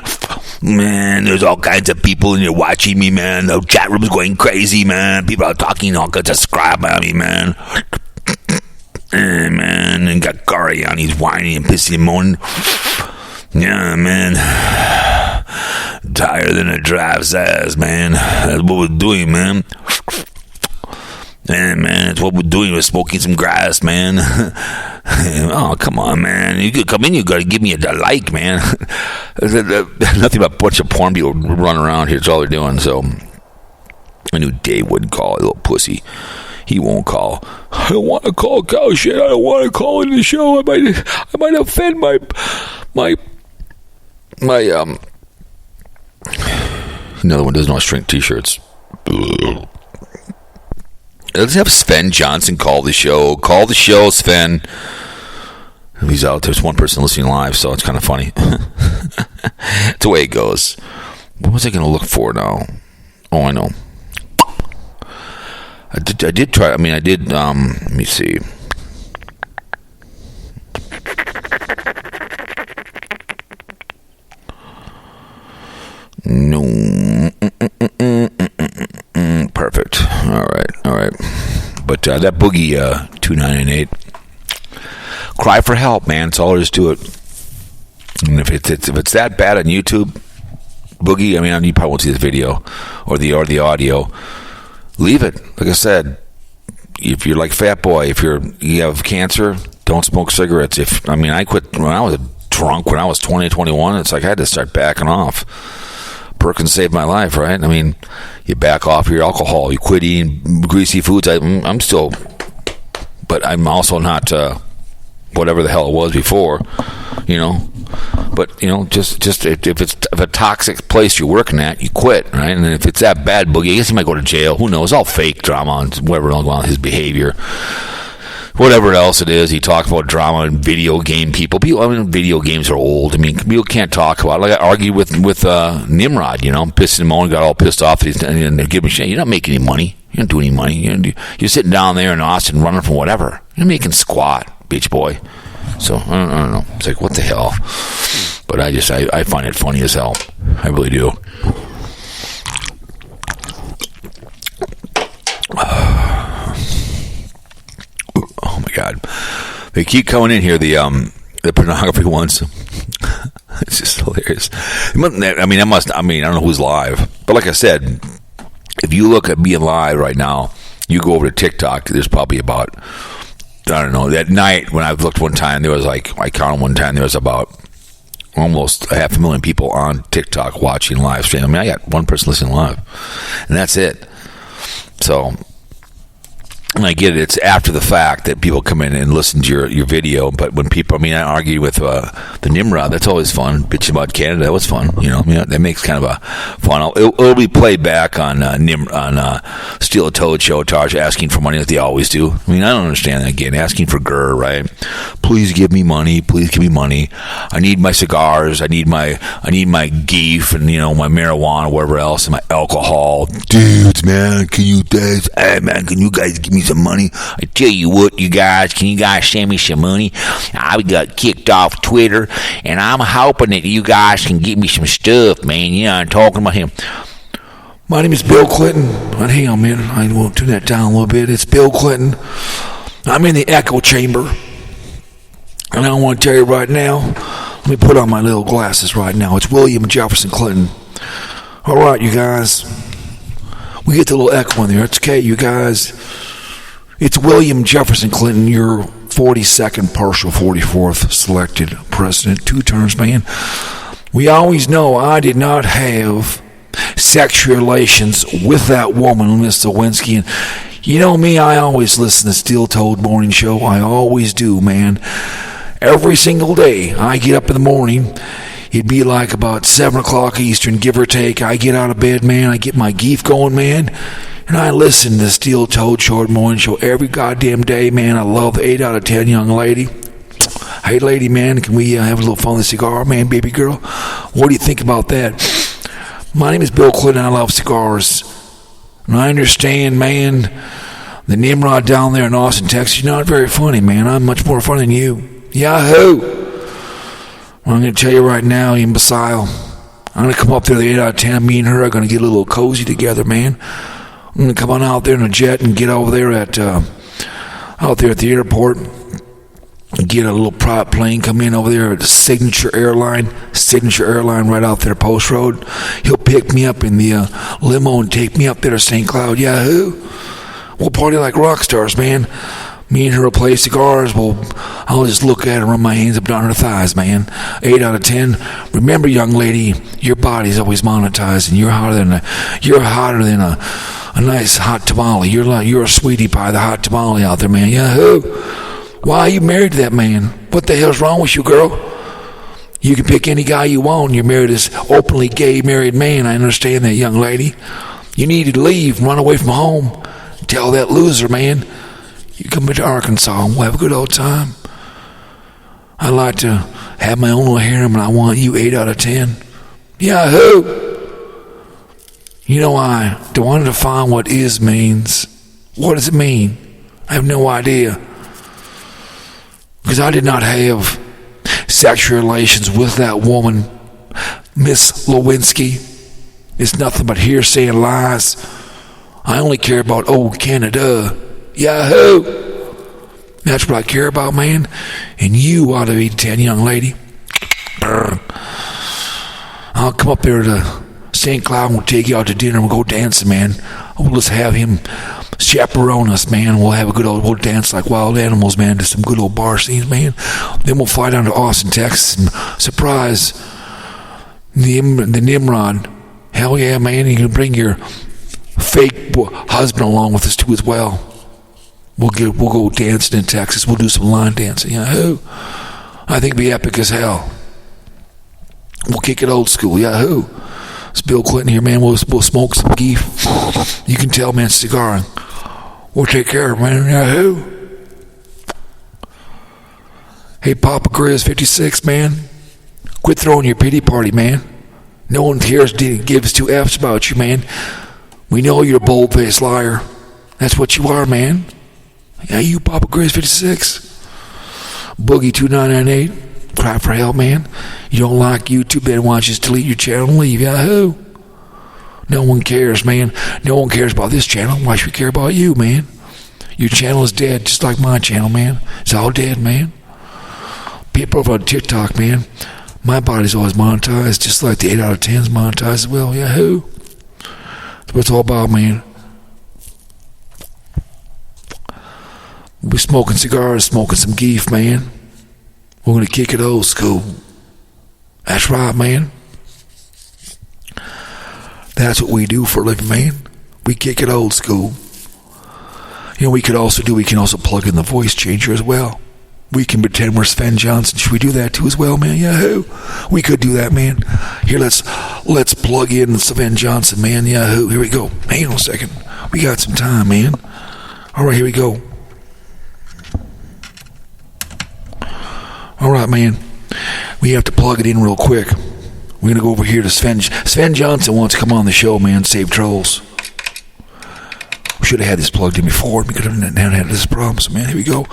Man, there's all kinds of people and you're watching me, man. The chat room's going crazy, man. People are talking all kinds of crap about me, man. Man, and got Gary on. He's whining and pissing and moaning. Yeah, man. Tired than a giraffe's ass, man. That's what we're doing, man. Man, that's what we're doing. We're smoking some grass, man. Oh, come on, man. You could come in, you got to give me a like, man. Nothing but a bunch of porn people running around here. That's all they're doing. So I knew Dave wouldn't call, a little pussy. He won't call. I don't want to call cow shit. I don't want to call in the show. I might offend my another one doesn't know how to shrink t-shirts. Let's have Sven Johnson call the show. Call the show, Sven. He's out. There's one person listening live, so it's kind of funny. It's the way it goes. What was I going to look for now? Oh, I know. I did try. I mean, I did. Let me see. No. Perfect. All right. But that BOOGIE2988, cry for help, man. That's all there is to it. And if it's that bad on YouTube, Boogie, I mean, you probably won't see this video or the audio. Leave it. Like I said, if you're like Fat Boy, if you have cancer, don't smoke cigarettes. I quit when I was drunk when I was 20, 21. It's like I had to start backing off. Perkins saved my life, right? I mean, you back off your alcohol, you quit eating greasy foods. I'm still, but I'm also not whatever the hell it was before, you know. But you know, just if it's a toxic place you're working at, you quit, right? And if it's that bad, Boogie, I guess he might go to jail. Who knows? All fake drama and whatever on his behavior. Whatever else it is, he talks about drama and video game people. I mean, video games are old. I mean, people can't talk about it. Like I argued with Nimrod, you know, pissing him on, got all pissed off, and they're giving shit. You're not making any money. You don't do any money. You're sitting down there in Austin running from whatever. You're making squat, bitch boy. So, I don't know. It's like, what the hell? But I find it funny as hell. I really do. Oh my God, they keep coming in here. The pornography ones. It's just hilarious. I don't know who's live, but like I said, if you look at being live right now, you go over to TikTok. There's probably about I don't know, that night when I looked one time, there was like, I counted one time, there was about almost 500,000 people on TikTok watching live stream. I mean, I got one person listening live, and that's it. So, and I get it. It's after the fact that people come in and listen to your video. But when people, I mean, I argue with the Nimrod. That's always fun. Bitching about Canada, that was fun. You know, I mean, that makes kind of a fun. It'll be played back on Steel Toad Show. Taj asking for money like they always do. I mean, I don't understand that. Again, asking for grr, right? Please give me money. Please give me money. I need my cigars. I need my geef and my marijuana, whatever else, and my alcohol. Dudes, man, hey man, can you guys give me some money? I tell you what, you guys, can you guys send me some money? I got kicked off Twitter, and I'm hoping that you guys can give me some stuff, man. I'm talking about him. My name is Bill Clinton. Hang on, man. I will turn that down a little bit. It's Bill Clinton. I'm in the echo chamber, and I want to tell you right now, let me put on my little glasses right now. It's William Jefferson Clinton. All right, you guys. We get the little echo in there. It's okay, you guys. It's William Jefferson Clinton, your 42nd partial 44th selected president. 2 terms, man. We always know I did not have sexual relations with that woman, Miss Lewinsky. And you know me, I always listen to Steel Toad Morning Show. I always do, man. Every single day, I get up in the morning. It'd be like about 7 o'clock Eastern, give or take. I get out of bed, man. I get my geef going, man. And I listen to Steel Toad Short Morning Show every goddamn day, man. I love the 8 out of 10 young lady. Hey, lady, man, can we have a little fun with the cigar, man, baby girl? What do you think about that? My name is Bill Clinton. I love cigars. And I understand, man, the Nimrod down there in Austin, Texas, you're not very funny, man. I'm much more funny than you. Yahoo! Well, I'm going to tell you right now, you imbecile. I'm going to come up there, the 8 out of 10. Me and her are going to get a little cozy together, man. I'm going to come on out there in a jet and get over there at the airport and get a little private plane, come in over there at the Signature Airline right out there, Post Road. He'll pick me up in the limo and take me up there to St. Cloud. Yahoo! We'll party like rock stars, man. Me and her will play cigars. I'll just look at her, run my hands up down her thighs, man. 8 out of 10. Remember, young lady, your body's always monetized, and you're hotter than a nice hot tamale. You're a sweetie pie, the hot tamale out there, man. Yahoo! Why are you married to that man? What the hell's wrong with you, girl? You can pick any guy you want. You're married to this openly gay married man. I understand that, young lady. You need to leave, run away from home. Tell that loser, man. You come to Arkansas and we'll have a good old time. I like to have my own little harem, and I want you 8 out of 10. Yahoo! You know, I don't want to define what is means. What does it mean? I have no idea. Because I did not have sexual relations with that woman, Miss Lewinsky. It's nothing but hearsay and lies. I only care about old Canada. Yahoo! That's what I care about, man. And you ought to be 10, young lady. Brr. I'll come up there to St. Cloud and we'll take you out to dinner and we'll go dancing, man. We'll just have him chaperone us, man. We'll dance like wild animals, man, to some good old bar scenes, man. Then we'll fly down to Austin, Texas and surprise the Nimrod. Hell yeah, man. You can bring your fake husband along with us too as well. We'll go dancing in Texas. We'll do some line dancing. Yahoo! I think it'd be epic as hell. We'll kick it old school. Yahoo! It's Bill Clinton here, man. We'll smoke some geef. You can tell, man, cigar. We'll take care of it, man. Yahoo! Hey, Papa Grizz 56, man. Quit throwing your pity party, man. No one cares, gives 2 F's about you, man. We know you're a bold-faced liar. That's what you are, man. Yeah, you Papa Grizz 56. BOOGIE2988. Cry for help, man. You don't like YouTube, then why don't you just delete your channel and leave? Yahoo! No one cares, man. No one cares about this channel. Why should we care about you, man? Your channel is dead, just like my channel, man. It's all dead, man. People over on TikTok, man. My body's always monetized, just like the 8 out of 10 is monetized as well. Yahoo! That's what it's all about, man. We're smoking cigars, smoking some geef, man. We're going to kick it old school. That's right, man. That's what we do for a living, man. We kick it old school. We can also plug in the voice changer as well. We can pretend we're Sven Johnson. Should we do that too as well, man? Yahoo! We could do that, man. Here, let's plug in Sven Johnson, man. Yahoo! Here we go. Hang on a second. We got some time, man. All right, here we go. All right, man. We have to plug it in real quick. We're gonna go over here to Sven. Sven Johnson wants to come on the show, man. Save trolls. We should have had this plugged in before. We could have never had this problem. So, man, here we go.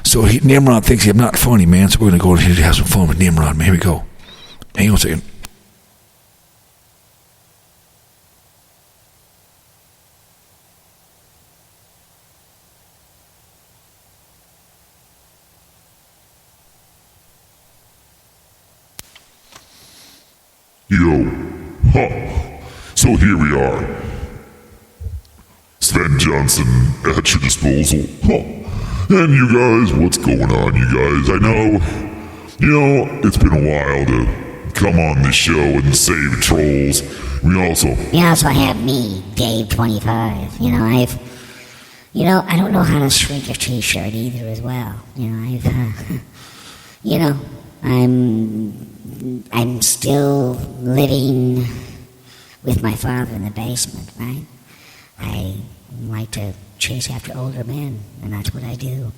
So Nimrod thinks I'm not funny, man. So we're gonna go in here to have some fun with Nimrod, man. Here we go. Hang on a second. Yo, so here we are. Sven Johnson at your disposal. And you guys, what's going on, you guys? I know, it's been a while to come on this show and save trolls. We also have me, Dave25. I don't know how to shrink a t-shirt either as well. I'm still living with my father in the basement, right? I like to chase after older men, and that's what I do.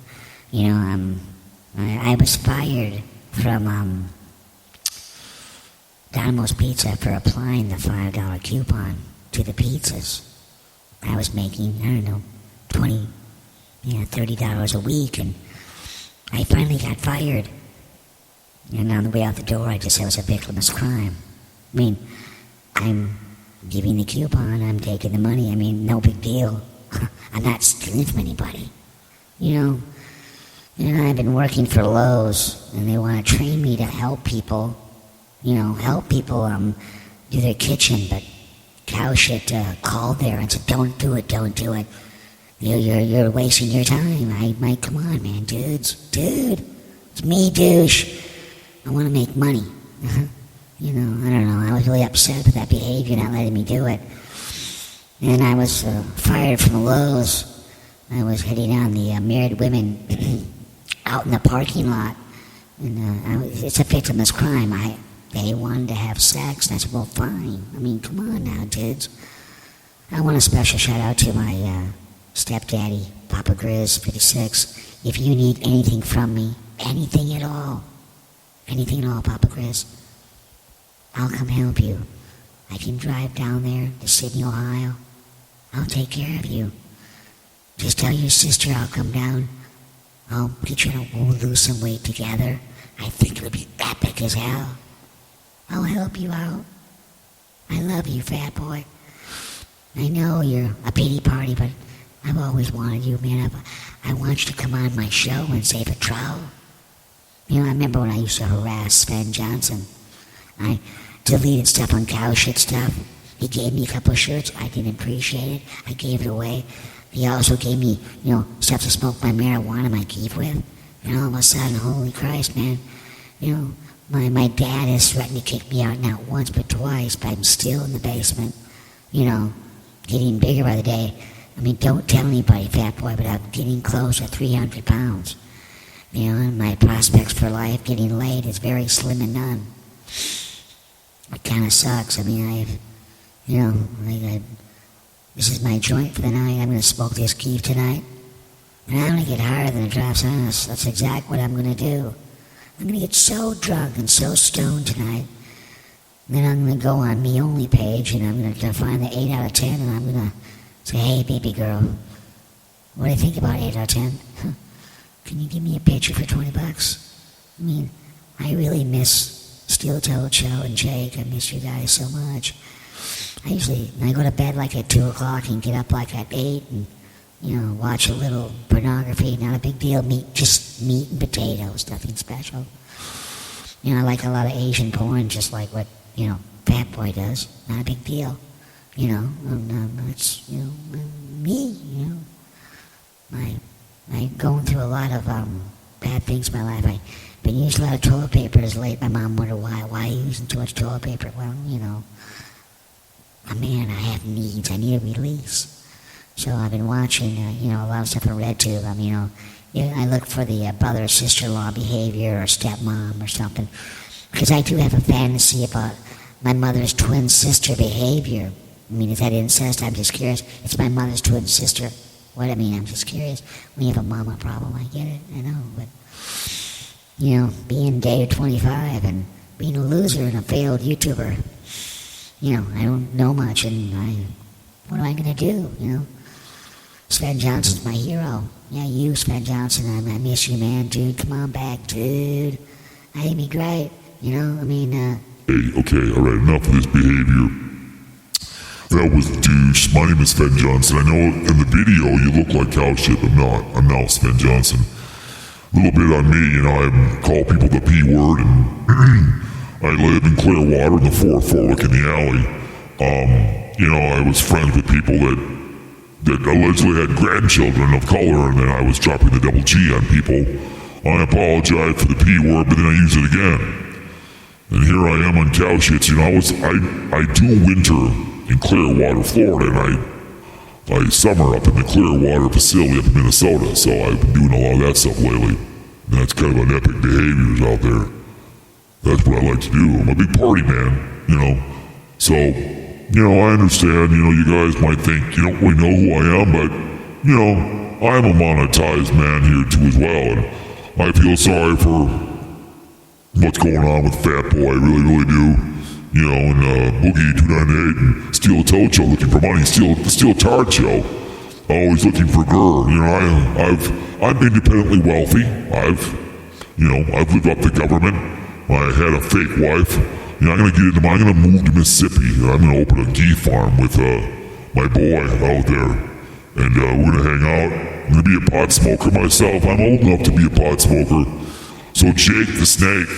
I was fired from Domino's Pizza for applying the $5 coupon to the pizzas. I was making, $20, $30 a week, and I finally got fired. And on the way out the door, I just said it was a victimless crime. I'm giving the coupon, I'm taking the money. No big deal. I'm not stealing from anybody. I've been working for Lowe's, and they want to train me to help people, do their kitchen, but cow shit called there and said, don't do it. You're wasting your time. Come on, man, dude, it's me, douche. I want to make money. I don't know. I was really upset with that behavior, not letting me do it. And I was fired from Lowe's. I was hitting on the married women out in the parking lot. And it's a victimless crime. They wanted to have sex. And I said, well, fine. Come on now, dudes. I want a special shout out to my stepdaddy, Papa Grizz, 56. If you need anything from me, anything at all, Papa Grizz, I'll come help you. I can drive down there to Sydney, Ohio. I'll take care of you. Just tell your sister I'll come down. I'll get you we'll lose some weight together. I think it'll be epic as hell. I'll help you out. I love you, fat boy. I know you're a pity party, but I've always wanted you, man. I want you to come on my show and save a troll. I remember when I used to harass Sven Johnson. I deleted stuff on cow shit stuff. He gave me a couple of shirts. I didn't appreciate it. I gave it away. He also gave me, stuff to smoke my marijuana, my geef with. And all of a sudden, holy Christ, man. My dad has threatened to kick me out not once but twice, but I'm still in the basement, getting bigger by the day. Don't tell anybody, fat boy, but I'm getting close to 300 pounds. And my prospects for life getting laid is very slim and none. It kind of sucks. This is my joint for the night. I'm going to smoke this geef tonight. And I'm going to get higher than a draft's ass. That's exactly what I'm going to do. I'm going to get so drunk and so stoned tonight. And then I'm going to go on Me Only page, and I'm going to find the 8 out of 10, and I'm going to say, hey, baby girl, what do you think about 8 out of 10? Can you give me a picture for $20? I really miss Steel Toed Show and Jake. I miss you guys so much. I go to bed like at 2 o'clock and get up like at 8 and, watch a little pornography. Not a big deal. Just meat and potatoes. Nothing special. I like a lot of Asian porn, just like what, Fat Boy does. Not a big deal. It's, me, I'm going through a lot of bad things in my life. I've been using a lot of toilet paper as late. My mom wondered why. Why are you using too much toilet paper? Well, you know, a man, I have needs. I need a release. So I've been watching, a lot of stuff on RedTube. I look for the brother or sister-in-law behavior or stepmom or something. Because I do have a fantasy about my mother's twin sister behavior. I mean, is that incest? I'm just curious. It's my mother's twin sister. I'm just curious. When you have a mama problem, I get it. I know, but, being gay at 25 and being a loser and a failed YouTuber, I don't know much, and what am I going to do, Sven Johnson's my hero. Yeah, you, Sven Johnson, I miss you, man. Dude, come on back, dude. I think it'd be great, Hey, okay, alright, enough of this behavior. That was douche. My name is Sven Johnson. I know in the video you look like cow shit, but I'm not Sven Johnson. A little bit on me, I call people the P word, and I live in Clearwater in the 4th floor, like in the alley. I was friends with people that allegedly had grandchildren of color, and then I was dropping the double G on people. I apologize for the P word, but then I use it again. And here I am on cow shits. I do winter in Clearwater, Florida, and I summer up in the Clearwater facility up in Minnesota. So I've been doing a lot of that stuff lately. And that's kind of an epic behaviors out there. That's what I like to do. I'm a big party man, So, I understand, you guys might think you don't really know who I am, but, I'm a monetized man here too as well. And I feel sorry for what's going on with Fat Boy. I really, really do. And BOOGIE2988 and Steel Toad Show looking for money. Steel Tard Show. Always looking for grr. I'm independently wealthy. I've lived up to government. I had a fake wife. I'm gonna move to Mississippi, and I'm gonna open a ghee farm with my boy out there, and we're gonna hang out. I'm gonna be a pot smoker myself. I'm old enough to be a pot smoker. So Jake the Snake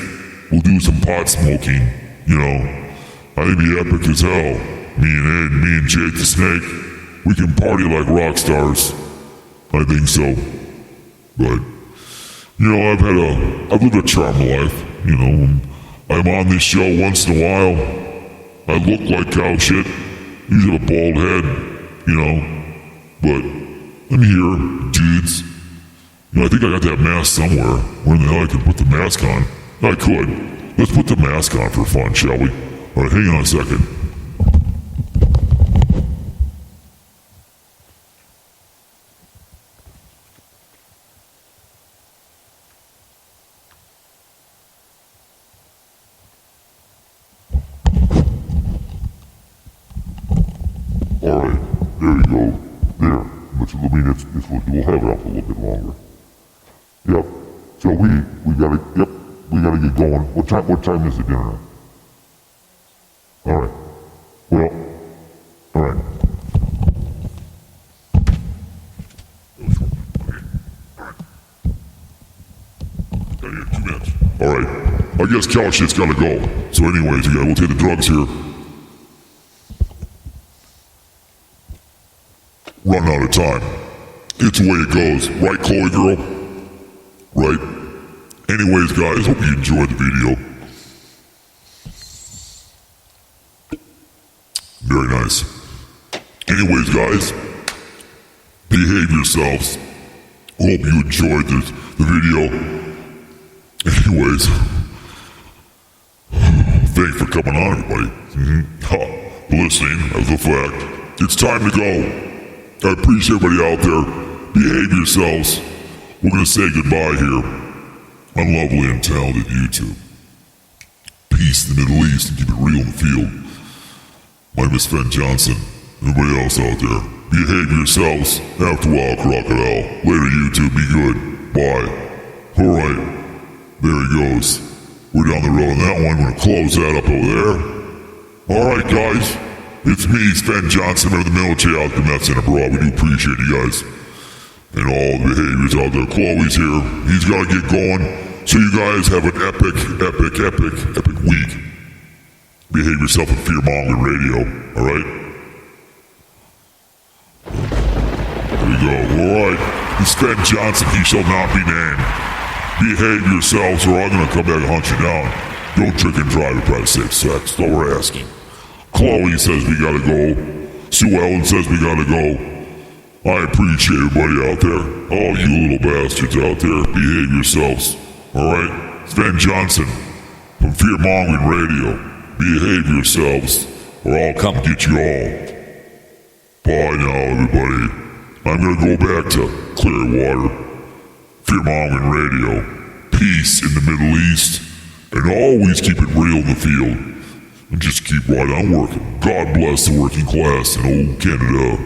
will do some pot smoking. I think it'd be epic as hell. Me and Jake the Snake, we can party like rock stars. I think so. But I've lived a charmed life. I'm on this show once in a while. I look like cow shit. Usually have a bald head, but I'm here, dudes. I think I got that mask somewhere. Where in the hell I can put the mask on? I could. Let's put the mask on for fun, shall we? Alright, hang on a second. Alright, there you go. There. We'll have it up a little bit longer. Yep. So we gotta get going. What time is it dinner? Alright. Well, alright. Okay. Alright. 2 minutes. Alright. I guess cow shit's gotta go. So anyways, we'll take the drugs here. Run out of time. It's the way it goes. Right, Chloe girl? Right? Anyways, guys, hope you enjoyed the video. Very nice. Anyways, guys, behave yourselves. Hope you enjoyed the video. Anyways, thanks for coming on, everybody. Listening, as a fact. It's time to go. I appreciate everybody out there. Behave yourselves. We're going to say goodbye here on lovely and talented YouTube. Peace in the Middle East and keep it real in the field. My name is Sven Johnson. Everybody else out there, behave yourselves. After a while, crocodile. Later, YouTube. Be good. Bye. Alright. There he goes. We're down the road on that one. We're going to close that up over there. Alright, guys. It's me, Sven Johnson, member of the military out there, that's in abroad. We do appreciate you guys. And all the behaviors out there. Chloe's here. He's got to get going. So you guys have an epic week. Behave yourself at Fearmonger Radio. Alright? There we go. Alright. Sven Johnson, he shall not be named. Behave yourselves or I'm going to come back and hunt you down. Don't drink and drive and try to save sex. That's all we're asking. Chloe says we gotta go. Sue Ellen says we gotta go. I appreciate everybody out there. All you little bastards out there, behave yourselves. Alright? Sven Johnson from Fear Mongering Radio. Behave yourselves or I'll come get you all. Bye now, everybody. I'm gonna go back to Clearwater. Fear Mongering Radio. Peace in the Middle East. And always keep it real in the field. And just keep right on working. God bless the working class in old Canada.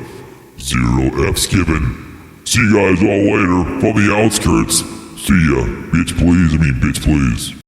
0 F's given. See you guys all later from the outskirts. See ya. Bitch please.